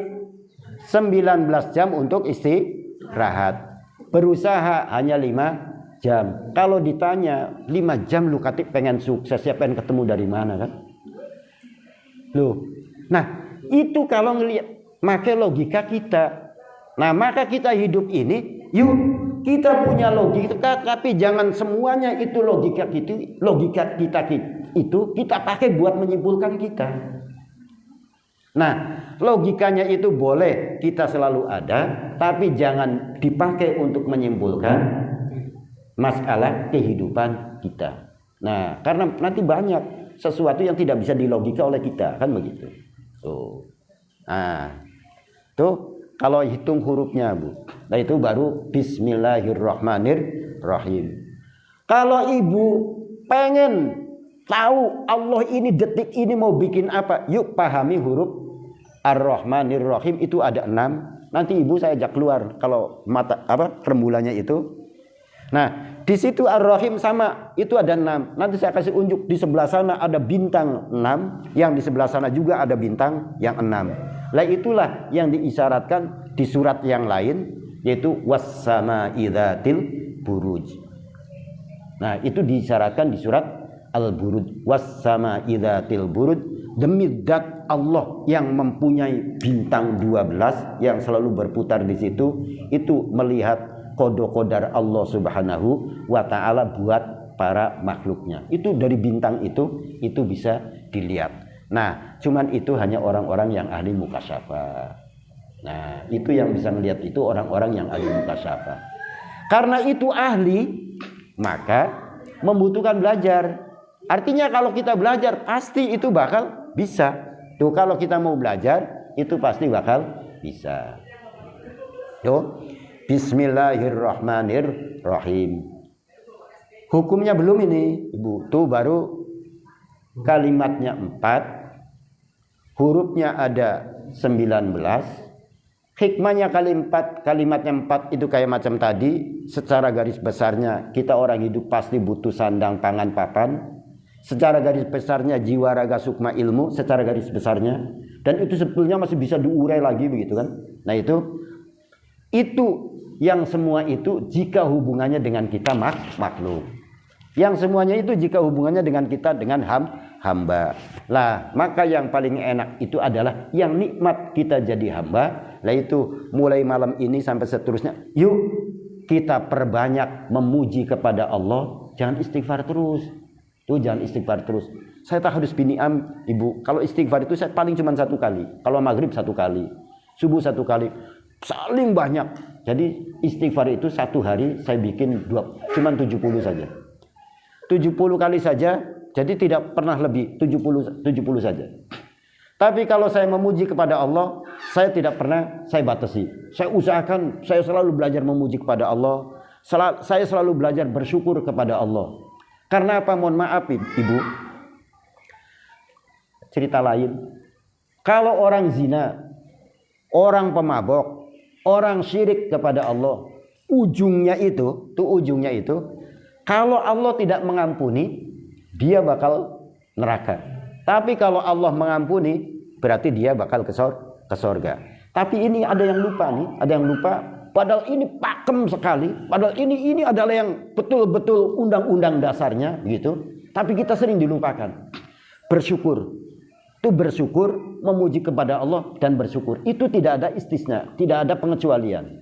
19 jam untuk istirahat. Berusaha hanya 5 jam. Kalau ditanya 5 jam lu katik pengen sukses, ya pengen ketemu dari mana kan? Loh. Nah, itu kalau ngelihat pakai logika kita. Nah, maka kita hidup ini, yuk kita punya logika, tapi jangan semuanya itu logika kita itu kita pakai buat menyimpulkan kita. Nah, logikanya itu boleh kita selalu ada, tapi jangan dipakai untuk menyimpulkan masalah kehidupan kita. Nah, karena nanti banyak sesuatu yang tidak bisa dilogika oleh kita, kan begitu. Tuh. Nah, tuh kalau hitung hurufnya, Bu. Nah, itu baru Bismillahirrahmanirrahim. Kalau ibu pengen tahu Allah ini detik ini mau bikin apa, yuk pahami huruf Ar-Rahmanir-Rahim, itu ada 6. Nanti ibu saya ajak keluar kalau mata rembulannya itu. Nah, di situ Ar-Rahim sama, itu ada 6. Nanti saya kasih unjuk, di sebelah sana ada bintang 6, yang di sebelah sana juga ada bintang yang 6. Lah itulah yang diisyaratkan di surat yang lain, yaitu was-sama'i dzatil buruj. Nah, itu diisyaratkan di surat Al-Buruj, was-sama'i dzatil buruj, demi zat Allah yang mempunyai bintang 12 yang selalu berputar di situ, itu melihat qada-qadar Allah Subhanahu wa taala buat para makhluknya. Itu dari bintang itu bisa dilihat. Nah, cuman itu hanya orang-orang yang ahli mukasyafah. Nah, itu yang bisa melihat itu orang-orang yang ahli mukasyafah. Karena itu ahli, maka membutuhkan belajar. Artinya kalau kita belajar pasti itu bakal bisa. Tuh, kalau kita mau belajar itu pasti bakal bisa. Tuh, Bismillahirrahmanirrahim. Hukumnya belum ini, Ibu. Tuh baru kalimatnya 4. Hurufnya ada 19. Hikmahnya kalimatnya 4 itu kayak macam tadi. Secara garis besarnya kita orang hidup pasti butuh sandang, pangan, papan. Secara garis besarnya jiwa, raga, sukma, ilmu. Secara garis besarnya. Dan itu sebetulnya masih bisa diurai lagi begitu kan. Nah itu yang semua itu jika hubungannya dengan kita makhluk. Yang semuanya itu jika hubungannya dengan kita dengan hamba. Lah, maka yang paling enak itu adalah yang nikmat kita jadi hamba. Lah itu mulai malam ini sampai seterusnya, yuk kita perbanyak memuji kepada Allah. Jangan istighfar terus. Tuh, jangan istighfar terus. Saya tak harus biniam, Ibu. Kalau istighfar itu saya paling cuma 1 kali. Kalau maghrib 1 kali, subuh 1 kali. Saling banyak. Jadi istighfar itu 1 hari saya bikin cuma 70 saja. 70 kali saja, jadi tidak pernah lebih 70 saja. Tapi kalau saya memuji kepada Allah, saya tidak pernah saya batasi. Saya usahakan, saya selalu belajar memuji kepada Allah. Saya selalu belajar bersyukur kepada Allah. Karena apa? Mohon maaf, Ibu. Cerita lain. Kalau orang zina, orang pemabok, orang syirik kepada Allah, ujungnya itu, kalau Allah tidak mengampuni, dia bakal neraka. Tapi kalau Allah mengampuni, berarti dia bakal ke surga. Tapi ini ada yang lupa nih, padahal ini pakem sekali, padahal ini adalah yang betul-betul undang-undang dasarnya gitu. Tapi kita sering dilupakan. Bersyukur. Itu bersyukur, memuji kepada Allah dan bersyukur. Itu tidak ada istisna, tidak ada pengecualian.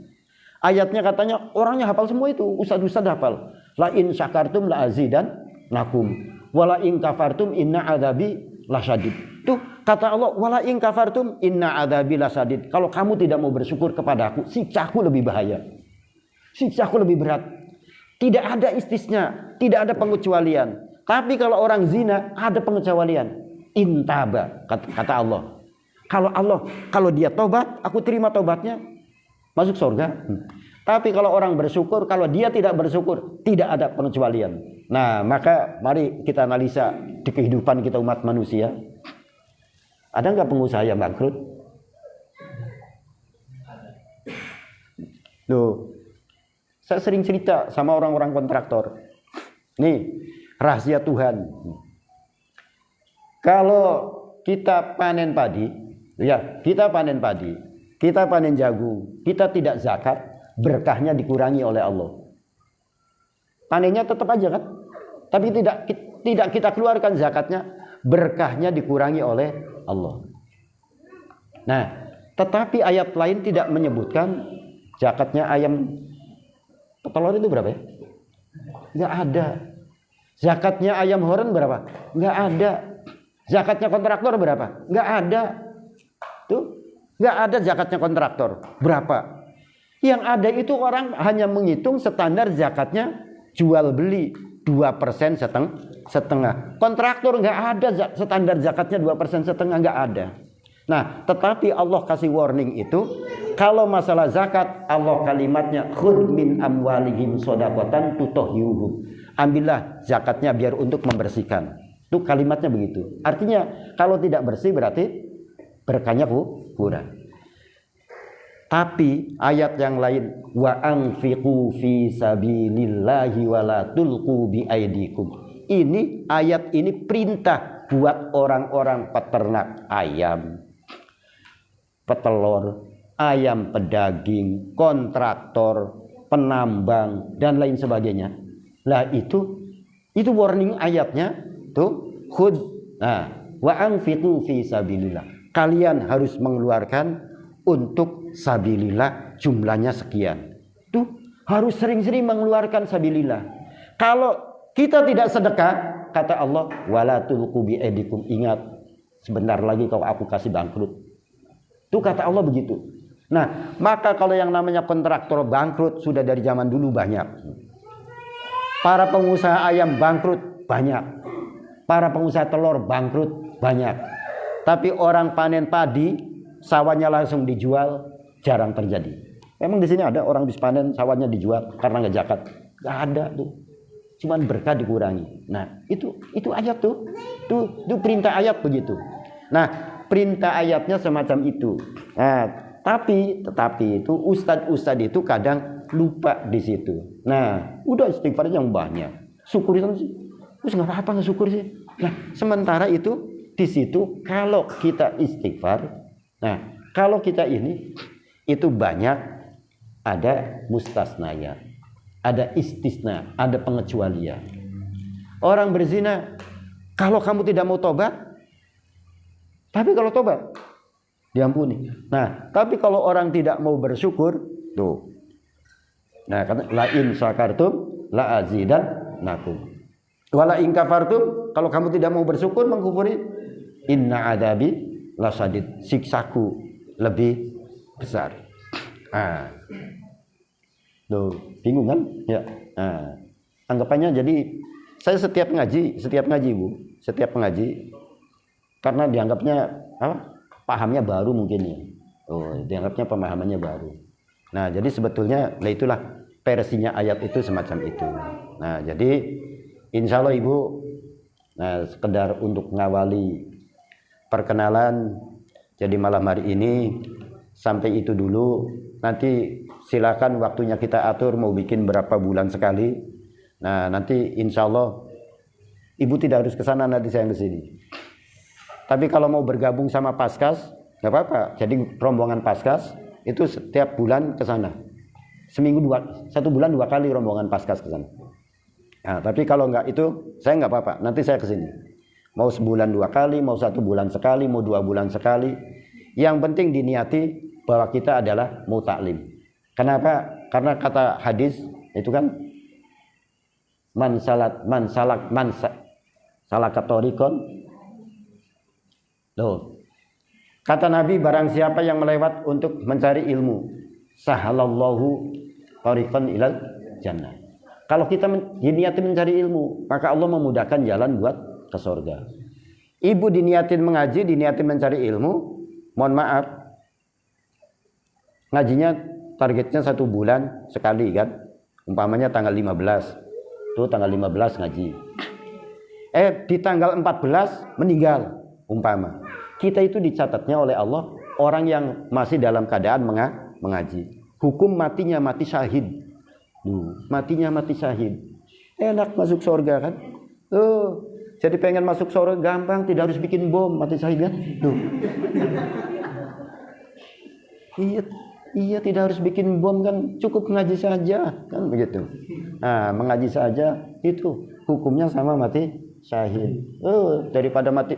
Ayatnya katanya orangnya hafal semua itu, ustaz-ustaz hafal. La in syakartum la azidannakum wala in kafartum inna adzabi lasyadid. Tuh kata Allah, wala in kafartum inna adzabi lasyadid. Kalau kamu tidak mau bersyukur kepada aku, siksaku lebih bahaya. Siksaku lebih berat. Tidak ada istisna, tidak ada pengecualian. Tapi kalau orang zina ada pengecualian. Intaba, kata Allah. Kalau dia tobat, aku terima tobatnya, masuk surga. Tapi kalau orang bersyukur, kalau dia tidak bersyukur, tidak ada pengecualian. Nah, maka mari kita analisa di kehidupan kita umat manusia. Ada nggak pengusaha yang bangkrut? Loh, saya sering cerita sama orang-orang kontraktor. Nih, rahasia Tuhan. Kalau kita panen padi, kita panen jagung, kita tidak zakat, berkahnya dikurangi oleh Allah. Panennya tetap aja kan? Tapi tidak kita keluarkan zakatnya, berkahnya dikurangi oleh Allah. Nah, tetapi ayat lain tidak menyebutkan zakatnya ayam petelur itu berapa ya? Nggak ada. Zakatnya ayam horen berapa? Nggak ada. Zakatnya kontraktor berapa? Nggak ada. Tuh, nggak ada zakatnya kontraktor. Berapa? Yang ada itu orang hanya menghitung standar zakatnya jual beli 2% setengah. Kontraktor nggak ada standar zakatnya 2% setengah, nggak ada. Nah, tetapi Allah kasih warning itu, kalau masalah zakat, Allah kalimatnya khudh min amwalihim shadaqatan tutahhiruhum. Ambillah zakatnya biar untuk membersihkan. Itu kalimatnya begitu. Artinya kalau tidak bersih berarti berkahnya kurang. Tapi ayat yang lain, wa anfiqu fi sabilillahi wa la tulqu bi aidikum. Ini ayat ini perintah buat orang-orang peternak ayam, petelur, ayam pedaging, kontraktor, penambang dan lain sebagainya. Lah itu warning ayatnya tuh khud. Nah, wa anfiqu fi sabilillah. Kalian harus mengeluarkan untuk sabilillah, jumlahnya sekian. Tuh harus sering-sering mengeluarkan sabilillah. Kalau kita tidak sedekah, kata Allah, wala tulqu bi aidikum, ingat sebentar lagi kalau aku kasih bangkrut. Tuh kata Allah begitu. Nah, maka kalau yang namanya kontraktor bangkrut sudah dari zaman dulu banyak. Para pengusaha ayam bangkrut banyak. Para pengusaha telur bangkrut banyak. Tapi orang panen padi, sawahnya langsung dijual, jarang terjadi. Memang di sini ada orang habis panen sawahnya dijual karena nggak zakat. Nggak ada tuh. Cuman berkah dikurangi. Nah, itu ayat tuh. Itu perintah ayat begitu. Nah, perintah ayatnya semacam itu. Nah, tetapi itu ustadz itu kadang lupa di situ. Nah, udah istighfar yang banyak. Syukuri sih. Terus nggak apa-apa nggak syukur sih. Nah, sementara itu di situ kalau kita istighfar, nah kalau kita ini itu banyak ada mustasnaya, ada istisna, ada pengecualian. Orang berzina, kalau kamu tidak mau tobat, tapi kalau tobat diampuni. Nah, tapi kalau orang tidak mau bersyukur, tuh. Nah, karena la in syakartum la azidannakum. Wala in kafartum, kalau kamu tidak mau bersyukur mengkufuri, inna adabi lasadid, siksaku lebih besar. Tuh, bingung kan? Ya. Anggapannya jadi saya setiap ngaji Bu, setiap ngaji karena dianggapnya pahamnya baru mungkin ya. Dianggapnya pemahamannya baru. Nah, jadi sebetulnya itulah versinya ayat itu semacam itu. Nah, jadi insya Allah Ibu, nah sekedar untuk ngawali perkenalan, jadi malam hari ini sampai itu dulu. Nanti silakan waktunya kita atur mau bikin berapa bulan sekali. Nah nanti insya Allah Ibu tidak harus ke sana, nanti saya yang ke sini. Tapi kalau mau bergabung sama Paskas nggak apa-apa. Jadi rombongan Paskas itu setiap bulan ke sana. Satu bulan 2 kali rombongan Paskas ke sana. Nah, tapi kalau nggak itu saya nggak apa-apa, nanti saya kesini. Mau sebulan 2 kali, mau 1 bulan sekali, mau 2 bulan sekali. Yang penting diniati bahwa kita adalah mau taklim. Kenapa? Karena kata hadis itu kan man salaka thoriqon. Loh. Kata Nabi, barang siapa yang melewat untuk mencari ilmu, sahalallahu thoriqon ilal jannah. Kalau kita diniatin mencari ilmu, maka Allah memudahkan jalan buat ke surga. Ibu diniatin mengaji, diniatin mencari ilmu, mohon maaf, ngajinya targetnya 1 bulan sekali kan, umpamanya tanggal 15, tuh tanggal 15 ngaji. Di tanggal 14 meninggal, umpama. Kita itu dicatatnya oleh Allah orang yang masih dalam keadaan mengaji. Hukum matinya mati syahid. Matinya mati syahid. Enak masuk surga kan? Jadi pengen masuk surga gampang, tidak harus bikin bom, mati syahid kan? Iya, tidak harus bikin bom kan, cukup ngaji saja kan begitu. Nah, mengaji saja itu hukumnya sama mati syahid. Daripada mati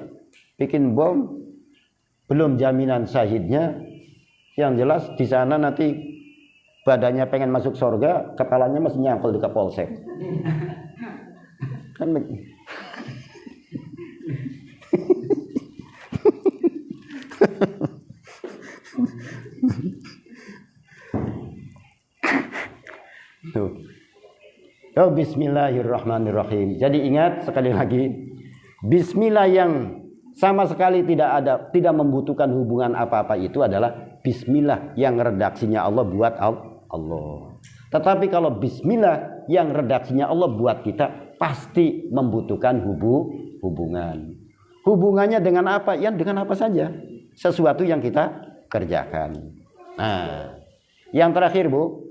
bikin bom, belum jaminan syahidnya. Yang jelas di sana nanti badannya pengen masuk surga, kepalanya masih nyangkul di Kapolsek. Kan Bismillahirrahmanirrahim. Jadi ingat sekali lagi, bismillah yang sama sekali tidak membutuhkan hubungan apa-apa itu adalah bismillah yang redaksinya Allah buat Allah. Tetapi kalau bismillah yang redaksinya Allah buat kita, pasti membutuhkan hubungan. Hubungannya dengan apa? Ya dengan apa saja. Sesuatu yang kita kerjakan. Nah, yang terakhir Bu,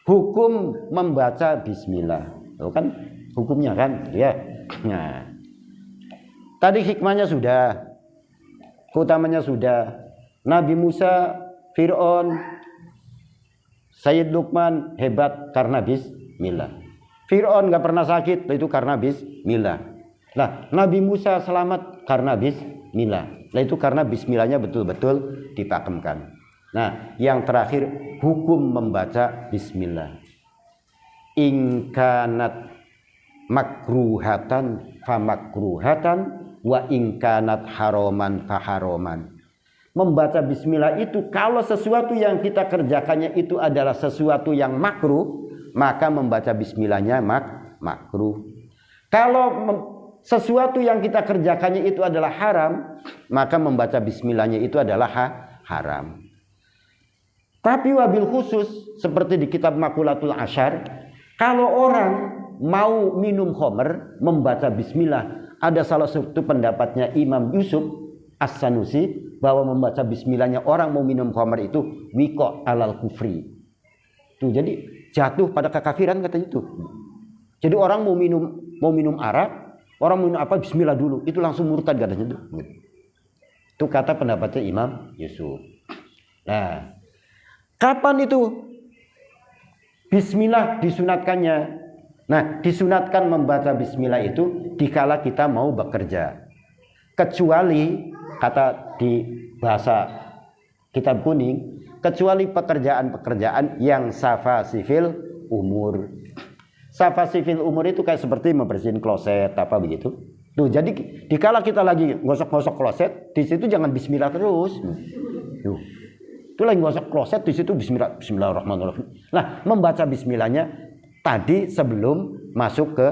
hukum membaca bismillah. Itu kan hukumnya kan? Ya. Nah, tadi hikmahnya sudah, keutamanya sudah. Nabi Musa, Fir'aun, Sayyid Luqman hebat karena bismillah. Fir'aun gak pernah sakit, itu karena bismillah. Nah, Nabi Musa selamat karena bismillah. Nah, itu karena bismillahnya betul-betul dipakemkan. Nah, yang terakhir, hukum membaca bismillah. Ingkanat makruhatan famakruhatan wa ingkanat haroman faharoman. Membaca bismillah itu kalau sesuatu yang kita kerjakannya itu adalah sesuatu yang makruh, maka membaca bismillahnya makruh. Kalau sesuatu yang kita kerjakannya itu adalah haram, maka membaca bismillahnya itu adalah haram. Tapi wabil khusus seperti di kitab Makulatul Asyar, kalau orang mau minum khamr membaca bismillah, ada salah satu pendapatnya Imam Yusuf As-Sanusi bahwa membaca bismillahnya orang mau minum khamr itu wiko alal kufri. Tuh, jadi jatuh pada kekafiran katanya itu. Jadi orang mau minum arak, orang mau minum apa bismillah dulu, itu langsung murtad katanya itu. Itu kata pendapatnya Imam Yusuf. Nah, kapan itu bismillah disunatkannya? Nah, disunatkan membaca bismillah itu dikala kita mau bekerja. Kecuali kata di bahasa kitab kuning, kecuali pekerjaan-pekerjaan yang safa sivil umur. Safa sivil umur itu kayak seperti membersihin kloset apa begitu. Tuh, jadi dikala kita lagi gosok-gosok kloset, di situ jangan bismillah terus. Tuh. Itu lagi gosok kloset, di situ bismillahirrahmanirrahim. Nah, membaca bismillahnya tadi sebelum masuk ke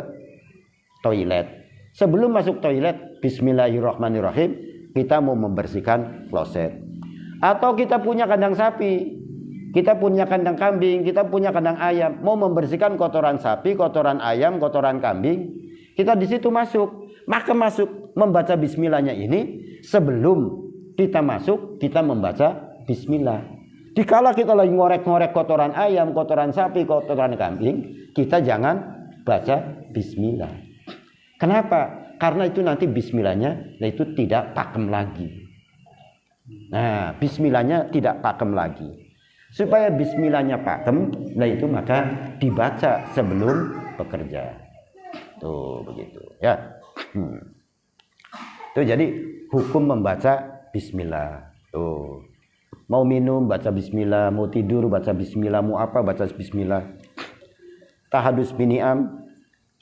toilet. Sebelum masuk toilet, bismillahirrahmanirrahim, kita mau membersihkan kloset. Atau kita punya kandang sapi, kita punya kandang kambing, kita punya kandang ayam, mau membersihkan kotoran sapi, kotoran ayam, kotoran kambing, kita di situ masuk. Maka masuk membaca bismillahnya ini sebelum kita masuk, kita membaca bismillah. Dikala kita lagi ngorek-ngorek kotoran ayam, kotoran sapi, kotoran kambing, kita jangan baca bismillah. Kenapa? Karena itu nanti bismillahnya itu tidak pakem lagi. Nah, bismillahnya tidak pakem lagi. Supaya bismillahnya pakem, nah itu maka dibaca sebelum bekerja. Tuh begitu ya. Tuh, jadi hukum membaca bismillah. Tuh. Mau minum baca bismillah, mau tidur baca bismillah, mau apa baca bismillah. Tahadus bini'am,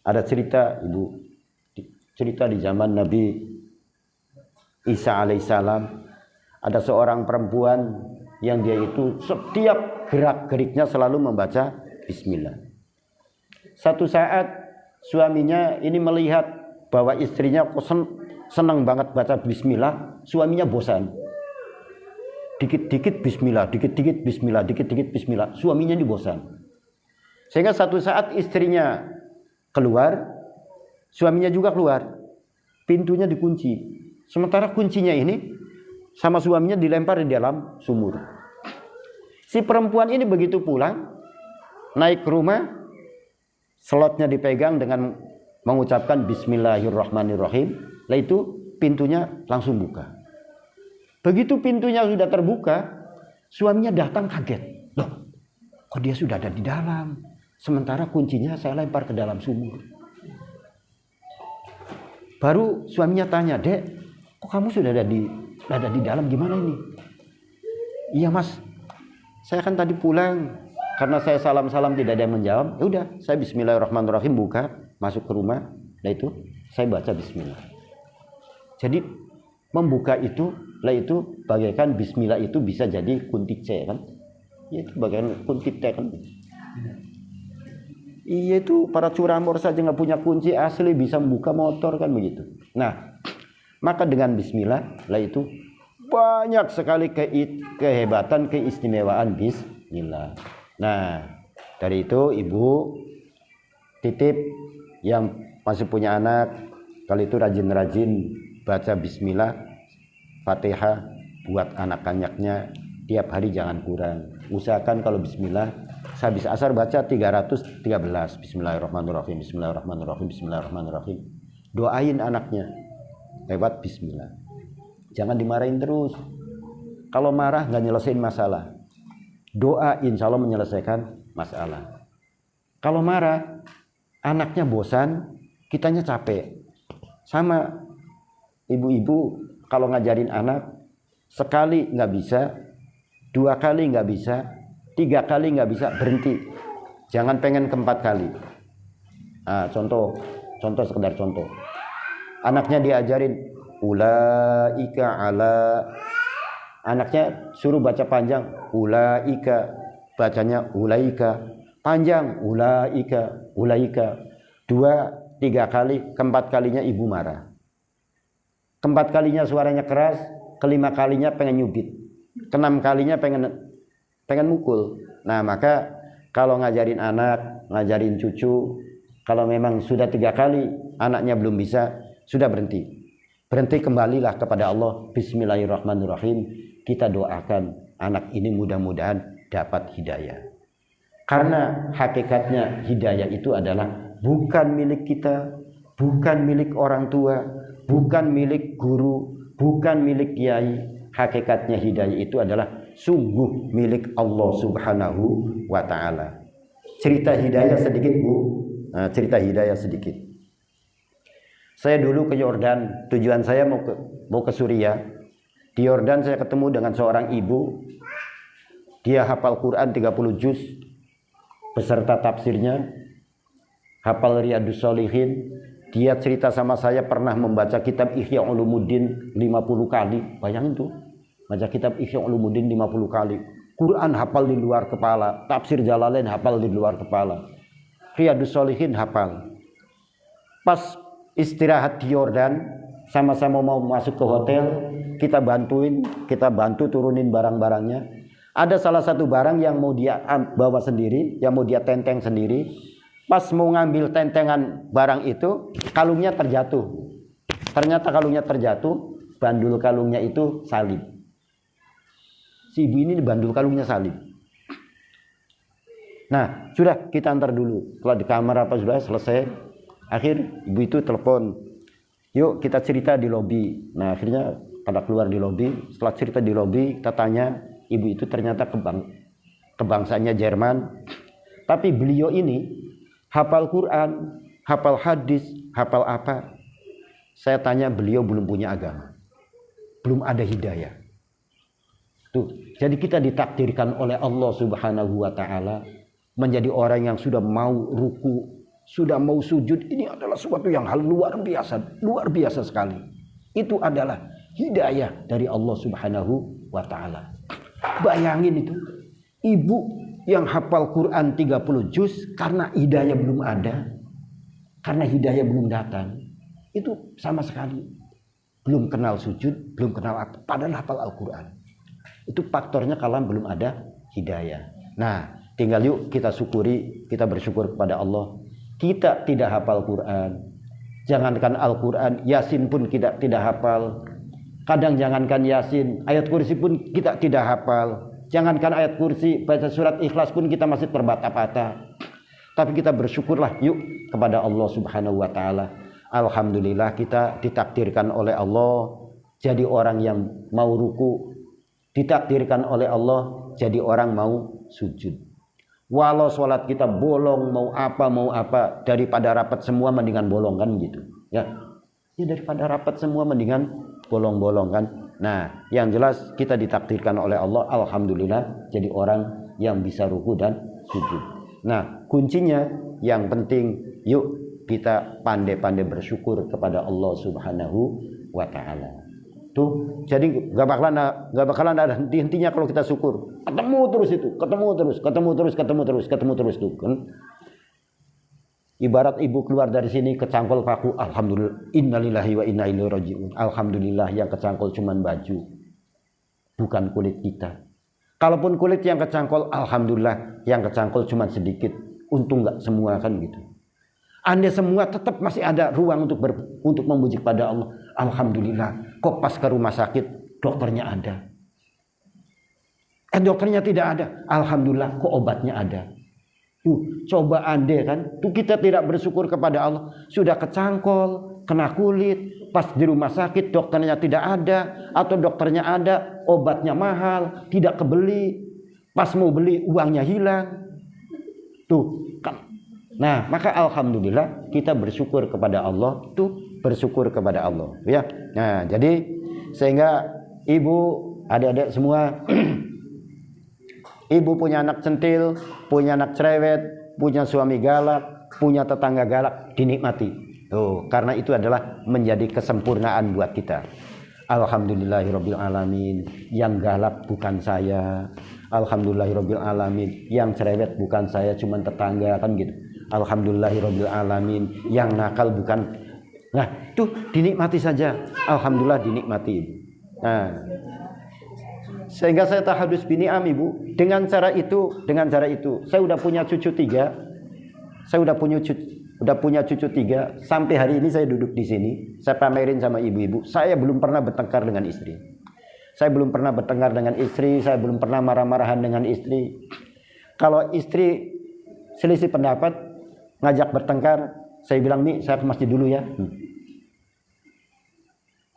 ada cerita di zaman Nabi Isa alaihissalam, ada seorang perempuan yang dia itu setiap gerak-geriknya selalu membaca bismillah. Satu saat suaminya ini melihat bahwa istrinya kok senang banget baca bismillah, suaminya bosan. Dikit-dikit bismillah, dikit-dikit bismillah, dikit-dikit bismillah, suaminya ini bosan. Sehingga satu saat istrinya keluar, suaminya juga keluar. Pintunya dikunci. Sementara kuncinya ini sama suaminya dilempar di dalam sumur. Si perempuan ini begitu pulang, naik ke rumah, slotnya dipegang dengan mengucapkan bismillahirrahmanirrahim. Lalu itu pintunya langsung buka. Begitu pintunya sudah terbuka, suaminya datang kaget. Loh, kok dia sudah ada di dalam? Sementara kuncinya saya lempar ke dalam sumur. Baru suaminya tanya, "Dek, kok kamu sudah ada di dalam, gimana ini?" "Iya mas, saya kan tadi pulang, karena saya salam-salam tidak ada yang menjawab. Ya udah, saya bismillahirrahmanirrahim buka, masuk ke rumah. Nah itu saya baca bismillah." Jadi membuka itu, lah itu bagaikan bismillah itu bisa jadi kunci C kan? Ya, itu bagaikan kunci T kan? Iya, itu para curamor saja nggak punya kunci asli bisa membuka motor kan begitu. Nah, maka dengan bismillah, lah itu banyak sekali kehebatan, keistimewaan bismillah. Nah, dari itu ibu titip yang masih punya anak, kali itu rajin-rajin baca bismillah, Fatihah buat anak-anaknya tiap hari jangan kurang. Usahakan kalau bismillah sehabis asar baca 313 bismillahirrahmanirrahim, bismillahirrahmanirrahim, bismillahirrahmanirrahim. Doain anaknya lewat bismillah. Jangan dimarahin terus. Kalau marah nggak nyelesain masalah. Doa insya Allah menyelesaikan masalah. Kalau marah, anaknya bosan, kitanya capek. Sama ibu-ibu kalau ngajarin anak, sekali nggak bisa, 2 kali nggak bisa, 3 kali nggak bisa, berhenti. Jangan pengen ke-4 kali. Nah, contoh sekedar contoh. Anaknya diajarin ulaika ala, anaknya suruh baca panjang ulaika, bacanya ulaika, panjang ulaika, ulaika. 2, 3 kali, ke-4 kalinya ibu marah. Ke-4 kalinya suaranya keras, ke-5 kalinya pengen nyubit, ke-6 kalinya pengen mukul. Nah, maka kalau ngajarin anak, ngajarin cucu, kalau memang sudah 3 kali anaknya belum bisa, sudah berhenti. Berhenti, kembalilah kepada Allah. Bismillahirrahmanirrahim. Kita doakan anak ini mudah-mudahan dapat hidayah. Karena hakikatnya hidayah itu adalah bukan milik kita, bukan milik orang tua, bukan milik guru, bukan milik kiai. Hakikatnya hidayah itu adalah sungguh milik Allah Subhanahu wa ta'ala. Cerita hidayah sedikit, Bu. Nah, cerita hidayah sedikit. Saya dulu ke Yordan, tujuan saya mau ke Suriah. Di Yordan saya ketemu dengan seorang ibu. Dia hafal Quran 30 juz beserta tafsirnya, hafal Riyadhus Shalihin. Dia cerita sama saya pernah membaca kitab Ihya Ulumuddin 50 kali. Bayangin tuh, baca kitab Ihya Ulumuddin 50 kali. Quran hafal di luar kepala, tafsir Jalalain hafal di luar kepala, Riyadhus Shalihin hafal. Pas istirahat di Yordan, sama-sama mau masuk ke hotel, kita bantu turunin barang-barangnya. Ada salah satu barang yang mau dia bawa sendiri, yang mau dia tenteng sendiri. Pas mau ngambil tentengan barang itu, kalungnya terjatuh. Ternyata kalungnya terjatuh, bandul kalungnya itu salib. Si ibu ini bandul kalungnya salib. Nah, sudah kita antar dulu. Kalau di kamar apa sudah selesai. Akhir ibu itu telepon, yuk kita cerita di lobi. Nah, akhirnya pada keluar di lobi. Setelah cerita di lobi, kita tanya, ibu itu ternyata kebangsanya Jerman. Tapi beliau ini hafal Quran, hafal hadis, hafal apa. Saya tanya, beliau belum punya agama, belum ada hidayah. Tuh, jadi kita ditakdirkan oleh Allah Subhanahu wa ta'ala menjadi orang yang sudah mau ruku, sudah mau sujud. Ini adalah suatu yang hal luar biasa sekali. Itu adalah hidayah dari Allah Subhanahu wa ta'ala. Bayangin itu, ibu yang hafal Quran 30 juz karena hidayah belum ada, karena hidayah belum datang, itu sama sekali belum kenal sujud, belum kenal apa, padahal hafal Al-Quran. Itu faktornya kalau belum ada hidayah. Nah, tinggal yuk kita syukuri, kita bersyukur kepada Allah. Kita tidak hafal Quran. Jangankan Al-Quran, Yasin pun kita tidak hafal. Kadang jangankan Yasin, ayat kursi pun kita tidak hafal. Jangankan ayat kursi, baca surat Ikhlas pun kita masih terbata-bata. Tapi kita bersyukurlah yuk kepada Allah Subhanahu wa taala. Alhamdulillah kita ditakdirkan oleh Allah jadi orang yang mau ruku, ditakdirkan oleh Allah jadi orang mau sujud. Walau sholat kita bolong mau apa, daripada rapat semua mendingan bolong kan gitu. Ya daripada rapat semua mendingan bolong-bolong kan. Nah, yang jelas kita ditakdirkan oleh Allah, alhamdulillah jadi orang yang bisa ruku dan sujud. Nah, kuncinya yang penting yuk kita pandai-pandai bersyukur kepada Allah Subhanahu wa taala. Tuh, jadi gak bakalan ada henti-hentinya kalau kita syukur. Ketemu terus tuh kan. Ibarat ibu keluar dari sini kecangkul paku, alhamdulillah, innalillahi wa inna ilaihi rajiun. Alhamdulillah yang kecangkul cuman baju, bukan kulit kita. Kalaupun kulit yang kecangkul, alhamdulillah yang kecangkul cuman sedikit. Untung nggak semua kan gitu. Anda semua tetap masih ada ruang untuk memuji pada Allah. Alhamdulillah, kok pas ke rumah sakit dokternya ada. Dokternya tidak ada. Alhamdulillah, kok obatnya ada. Coba Anda kan, kita tidak bersyukur kepada Allah. Sudah kecangkol, kena kulit, pas di rumah sakit dokternya tidak ada, atau dokternya ada, obatnya mahal, tidak kebeli. Pas mau beli uangnya hilang. Kan. Nah, maka alhamdulillah kita bersyukur kepada Allah, bersyukur kepada Allah, ya. Nah, jadi sehingga ibu, adik-adik semua ibu punya anak centil, punya anak cerewet, punya suami galak, punya tetangga galak, dinikmati. Karena itu adalah menjadi kesempurnaan buat kita. Alhamdulillahirabbil alamin, yang galak bukan saya. Alhamdulillahirabbil alamin, yang cerewet bukan saya, cuman tetangga kan gitu. Alhamdulillahirabbil alamin, yang nakal bukan. Nah, tuh dinikmati saja. Alhamdulillah dinikmati. Nah, sehingga saya tahadus bini'am ibu. Dengan cara itu saya udah punya cucu 3. Saya udah punya cucu 3. Sampai hari ini saya duduk di sini, saya pamerin sama ibu-ibu, saya belum pernah bertengkar dengan istri. Saya belum pernah bertengkar dengan istri, saya belum pernah marah-marahan dengan istri. Kalau istri selisih pendapat, ngajak bertengkar, saya bilang, "Mi, saya ke masjid dulu ya."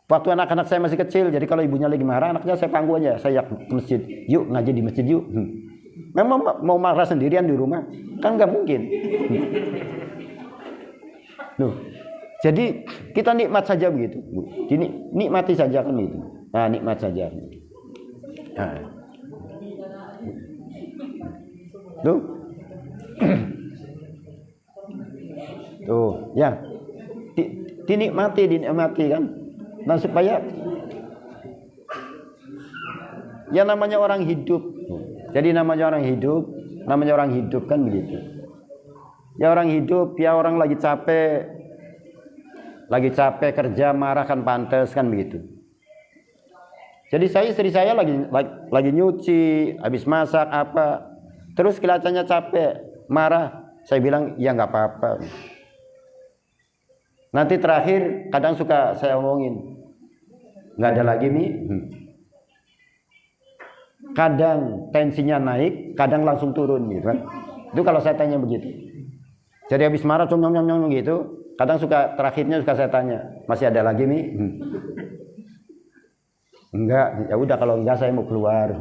Waktu anak-anak saya masih kecil, jadi kalau ibunya lagi marah, anaknya saya panggil aja, saya ke masjid, "Yuk ngaji di masjid yuk." Memang mau marah sendirian di rumah? Kan nggak mungkin. Jadi kita nikmat saja begitu. Jadi nikmati saja kan itu. Nah, nikmat saja. Nah. Tuh, ya. Dinikmati kan. Nah, supaya ya namanya orang hidup. Jadi namanya orang hidup kan begitu. Ya orang hidup, ya orang lagi capek kerja, marah kan pantas kan begitu. Jadi istri saya lagi nyuci, habis masak apa, terus kelihatannya capek, marah. Saya bilang ya nggak apa-apa. Nanti terakhir kadang suka saya omongin, nggak ada lagi Mi. Kadang tensinya naik, kadang langsung turun gitu kan. Itu kalau saya tanya begitu. Jadi habis marah nyong gitu, kadang terakhirnya suka saya tanya, masih ada lagi Mi? Enggak, ya udah kalau enggak saya mau keluar.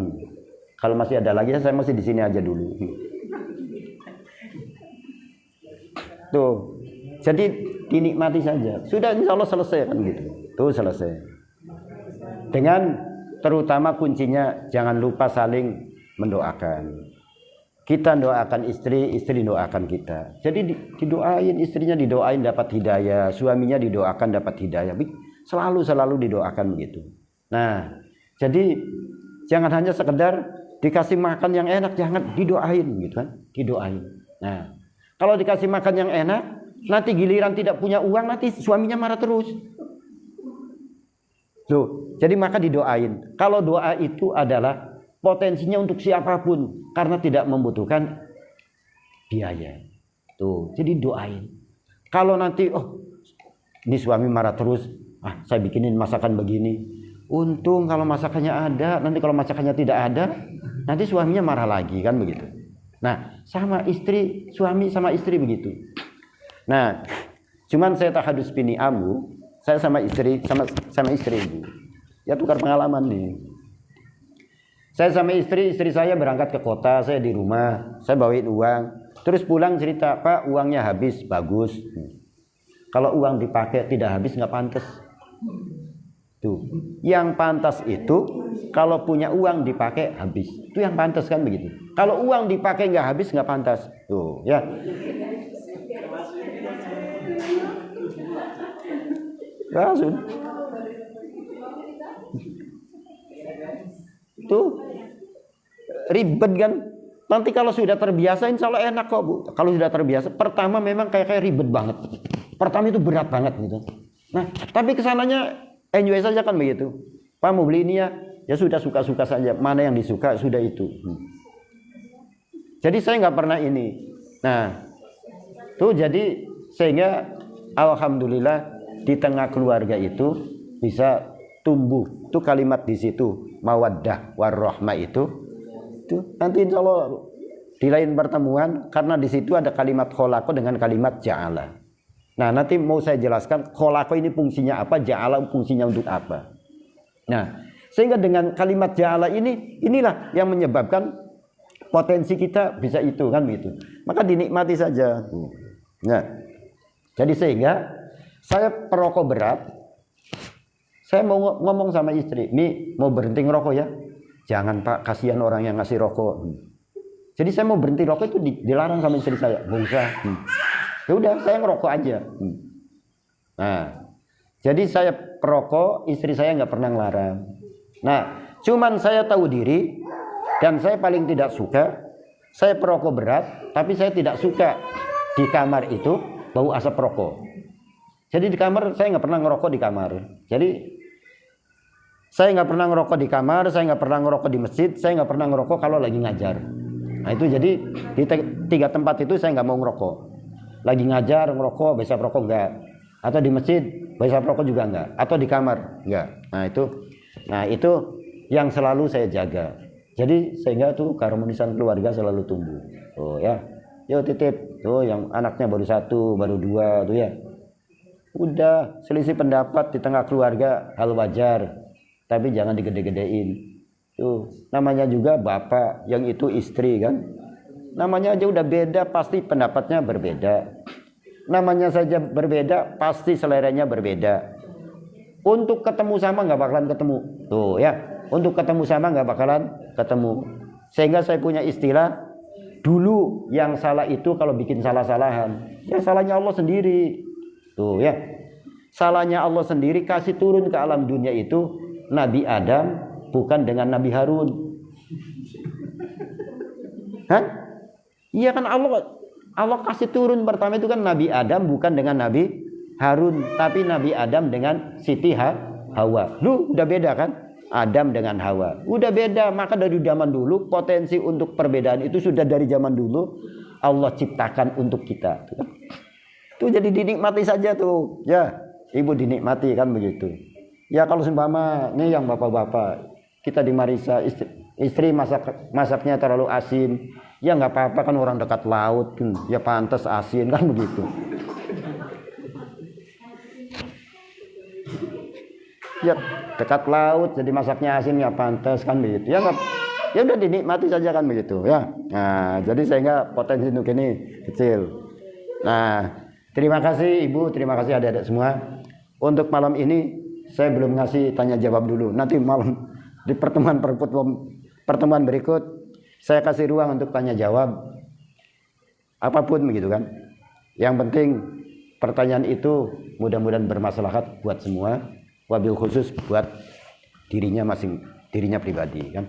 Kalau masih ada lagi saya masih di sini aja dulu. Tuh. Jadi dinikmati saja. Sudah insya Allah selesai kan gitu. Tuh selesai. Dengan terutama kuncinya jangan lupa saling mendoakan. Kita doakan istri doakan kita. Jadi didoain, istrinya didoain dapat hidayah, suaminya didoakan dapat hidayah. Selalu didoakan begitu. Nah, jadi jangan hanya sekedar dikasih makan yang enak jangan didoain gitu kan, didoain. Nah, kalau dikasih makan yang enak, nanti giliran tidak punya uang, nanti suaminya marah terus. Loh, jadi maka didoain. Kalau doa itu adalah potensinya untuk siapapun karena tidak membutuhkan biaya. Tuh, jadi doain. Kalau nanti ini suami marah terus, saya bikinin masakan begini. Untung kalau masakannya ada, nanti kalau masakannya tidak ada, nanti suaminya marah lagi kan begitu. Nah, sama istri, suami sama istri begitu. Nah, cuman saya tahadus bini amu, saya sama istri ibu. Ya tukar pengalaman nih. Saya sama istri saya berangkat ke kota, saya di rumah, saya bawain uang. Terus pulang cerita, Pak uangnya habis, bagus. Kalau uang dipakai tidak habis nggak pantas. Tuh, yang pantas itu kalau punya uang dipakai habis. Itu yang pantas kan begitu. Kalau uang dipakai nggak habis nggak pantas. Tuh, ya. Langsung. Tuh ribet kan. Nanti kalau sudah terbiasa insya Allah enak kok Bu. Kalau sudah terbiasa, pertama memang kayak ribet banget. Pertama itu berat banget gitu. Nah, tapi kesananya enjoy saja kan begitu. Pak mau beli ini ya sudah suka-suka saja. Mana yang disuka sudah itu. Jadi saya nggak pernah ini. Nah, tuh jadi sehingga alhamdulillah di tengah keluarga itu bisa tumbuh. Itu kalimat di situ mawaddah warahmah itu nanti insya Allah di lain pertemuan karena di situ ada kalimat kholaqo dengan kalimat ja'ala. Nah nanti mau saya jelaskan kholaqo ini fungsinya apa, ja'ala fungsinya untuk apa. Nah sehingga dengan kalimat ja'ala inilah yang menyebabkan potensi kita bisa itu kan begitu. Maka dinikmati saja. Nah jadi sehingga saya perokok berat, saya mau ngomong sama istri, "Mi, mau berhenti ngerokok ya?" "Jangan Pak, kasihan orang yang ngasih rokok." Jadi saya mau berhenti rokok itu dilarang sama istri saya. "Nggak usah." Ya udah, saya ngerokok aja. Nah, jadi saya perokok, istri saya nggak pernah ngelarang. Nah, cuman saya tahu diri dan saya paling tidak suka, saya perokok berat, tapi saya tidak suka di kamar itu bau asap rokok. Jadi di kamar saya nggak pernah ngerokok di kamar. Jadi saya nggak pernah ngerokok di kamar, saya nggak pernah ngerokok di masjid, saya nggak pernah ngerokok kalau lagi ngajar. Nah itu jadi di 3 tempat itu saya nggak mau ngerokok. Lagi ngajar ngerokok, besok rokok enggak. Atau di masjid, besok rokok juga enggak. Atau di kamar enggak. Nah itu yang selalu saya jaga. Jadi sehingga tuh keharmonisan keluarga selalu tumbuh. Oh ya, yuk titip. Tuh yang anaknya baru 1, baru 2 tuh ya. Udah selisih pendapat di tengah keluarga hal wajar. Tapi jangan digede-gedein. Tuh, namanya juga bapak, yang itu istri kan. Namanya aja udah beda, pasti pendapatnya berbeda. Namanya saja berbeda, pasti seleranya berbeda. Untuk ketemu sama nggak bakalan ketemu. Tuh ya, untuk ketemu sama nggak bakalan ketemu. Sehingga saya punya istilah, dulu yang salah itu kalau bikin salah-salahan, ya salahnya Allah sendiri. Tuh ya, salahnya Allah sendiri kasih turun ke alam dunia itu Nabi Adam bukan dengan Nabi Harun. Hah? Iya kan Allah kasih turun pertama itu kan Nabi Adam bukan dengan Nabi Harun, tapi Nabi Adam dengan Siti Hawa. Lu udah beda kan? Adam dengan Hawa. Udah beda, maka dari zaman dulu potensi untuk perbedaan itu sudah dari zaman dulu Allah ciptakan untuk kita. Tuh jadi dinikmati saja tuh. Ya, ibu dinikmati kan begitu. Ya kalau seumpama nih yang bapak-bapak kita di Marisa istri masaknya terlalu asin, ya nggak apa-apa kan orang dekat laut, ya pantas asin kan begitu. Ya dekat laut jadi masaknya asin ya pantas kan begitu. Ya nggak, ya udah dinikmati saja kan begitu ya. Nah jadi sehingga potensi untuk ini kecil. Nah terima kasih ibu, terima kasih adik-adik semua. Untuk malam ini saya belum ngasih tanya jawab dulu. Nanti malam di pertemuan berikut saya kasih ruang untuk tanya jawab apapun begitu kan. Yang penting pertanyaan itu mudah-mudahan bermaslahat buat semua, wabil khusus buat dirinya pribadi kan.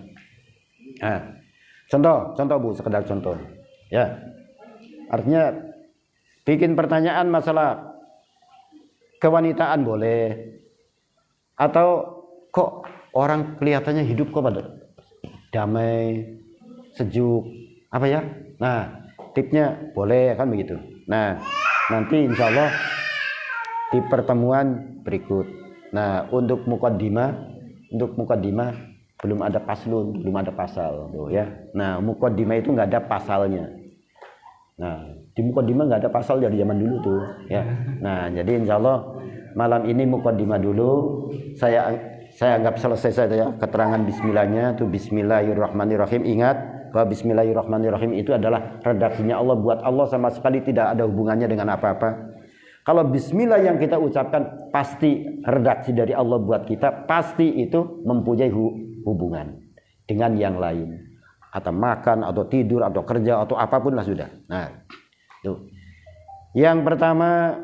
Nah, Contoh Bu, sekedar contoh. Ya. Artinya bikin pertanyaan masalah kewanitaan boleh. Atau kok orang kelihatannya hidup kok pada damai, sejuk, apa ya? Nah, tipsnya boleh kan begitu. Nah, nanti insya Allah di pertemuan berikut. Nah, untuk mukaddimah belum ada paslun, belum ada pasal, tuh ya. Nah, mukaddimah itu nggak ada pasalnya. Nah, di mukaddimah nggak ada pasal dari zaman dulu tuh, ya. Nah, jadi insya Allah malam ini mukaddimah dulu. Saya anggap selesai saja ya keterangan Bismillahnya tuh. Bismillahirrahmanirrahim. Ingat bahwa Bismillahirrahmanirrahim itu adalah redaksinya Allah, buat Allah, sama sekali tidak ada hubungannya dengan apa-apa. Kalau Bismillah yang kita ucapkan pasti redaksi dari Allah buat kita, pasti itu mempunyai hubungan dengan yang lain, atau makan, atau tidur, atau kerja, atau apapun lah sudah. Nah, tuh. Yang pertama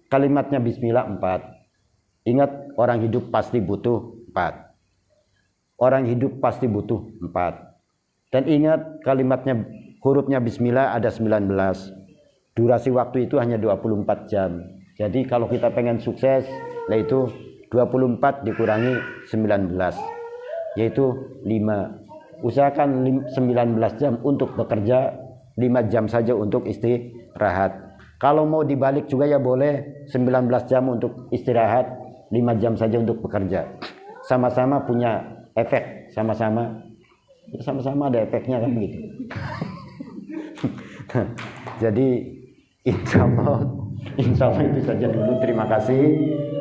kalimatnya Bismillah 4. Ingat, orang hidup pasti butuh 4. Orang hidup pasti butuh 4. Dan ingat kalimatnya, hurufnya Bismillah ada 19. Durasi waktu itu hanya 24 jam. Jadi kalau kita pengen sukses, yaitu 24 dikurangi 19, yaitu 5. Usahakan 19 jam untuk bekerja, 5 jam saja untuk istirahat. Kalau mau dibalik juga ya boleh, 19 jam untuk istirahat, 5 jam saja untuk bekerja. Sama-sama punya efek, sama-sama ada efeknya kan begitu. Jadi insya Allah itu saja dulu. Terima kasih.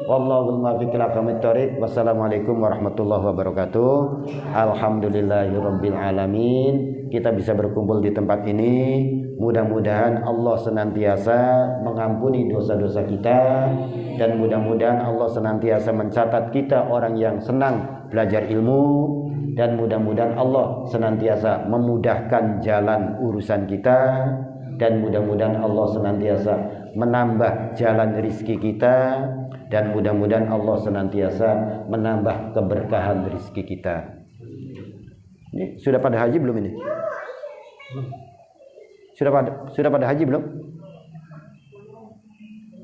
Wallahul muwaffiq ila aqwamit thoriq. Wassalamualaikum warahmatullahi wabarakatuh. Alhamdulillahirabbil alamin. Kita bisa berkumpul di tempat ini. Mudah-mudahan Allah senantiasa mengampuni dosa-dosa kita, dan mudah-mudahan Allah senantiasa mencatat kita orang yang senang belajar ilmu, dan mudah-mudahan Allah senantiasa memudahkan jalan urusan kita, dan mudah-mudahan Allah senantiasa menambah jalan rizki kita, dan mudah-mudahan Allah senantiasa menambah keberkahan rizki kita. Ini sudah pada haji belum ini? Sudah pada haji belum?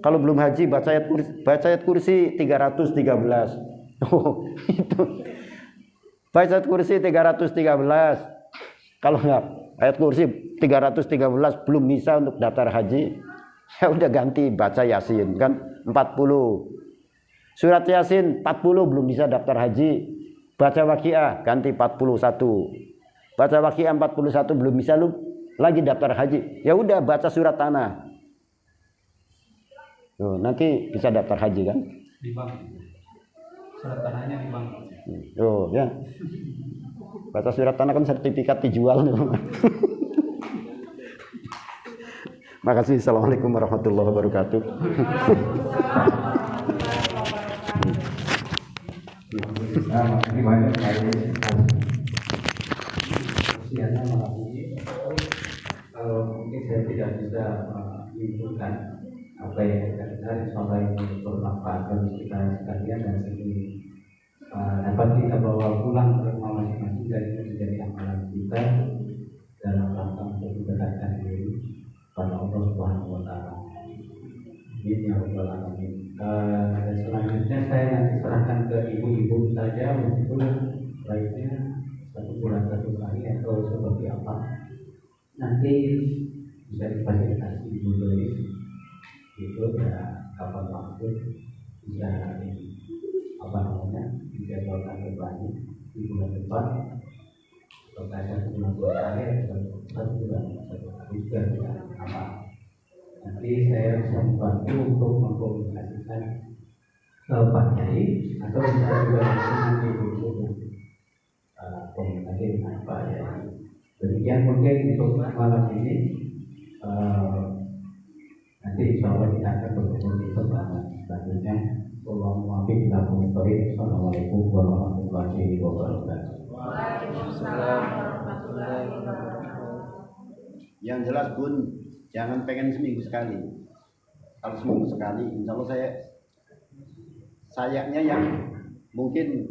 Kalau belum haji baca ayat kursi 313. Oh, itu. Baca ayat kursi 313. Kalau enggak ayat kursi 313 belum bisa untuk daftar haji, ya udah ganti baca Yasin kan 40. Surat Yasin 40 belum bisa daftar haji, baca Waqiah ganti 41. Baca Waqiah 41 belum bisa lu lagi daftar haji, ya udah baca surat Tanah. Tuh, nanti bisa daftar haji kan? Di bank. Surat Tanahnya di bank. Oh ya. Baca surat Tanah kan sertifikat dijual. Makasih. Assalamualaikum warahmatullahi wabarakatuh. Terima banyak sekali usianya malam ini. Mungkin saya tidak bisa menyimpulkan apa yang kita dengar, semoga ini bermanfaat bagi kita sekalian, dan ini dapat kita bawa pulang ke rumah masing-masing, dan ini menjadi amalan kita dalam rangka untuk mendekatkan diri pada Allah Subhanahu wa Ta'ala. Ini ya Rabbal Alamin. Dan selanjutnya saya nanti serahkan ke ibu-ibu saja, meskipun baiknya 1 bulan 1 kali atau seperti apa, nanti bisa difasilitasi dulu itu ya, kapan waktu bisa dijadwalkan kembali di bulan depan, atau ada 1 bulan 2 kali atau 1 bulan 1 kali juga tidak apa. Nanti saya bisa membantu untuk mengkomunikasikan ke Pak Kiai, atau bisa juga nanti ibu-ibu komunikasi dengan Pak Kiai. Demikian mungkin untuk malam ini. Nanti insya Allah kita akan bertemu di pertemuan selanjutnya. Assalamualaikum warahmatullahi wabarakatuh. Waalaikumsalam warahmatullahi wabarakatuh. Yang jelas Bun, jangan pengen seminggu sekali. Kalau seminggu sekali, insya Allah sayangnya yang mungkin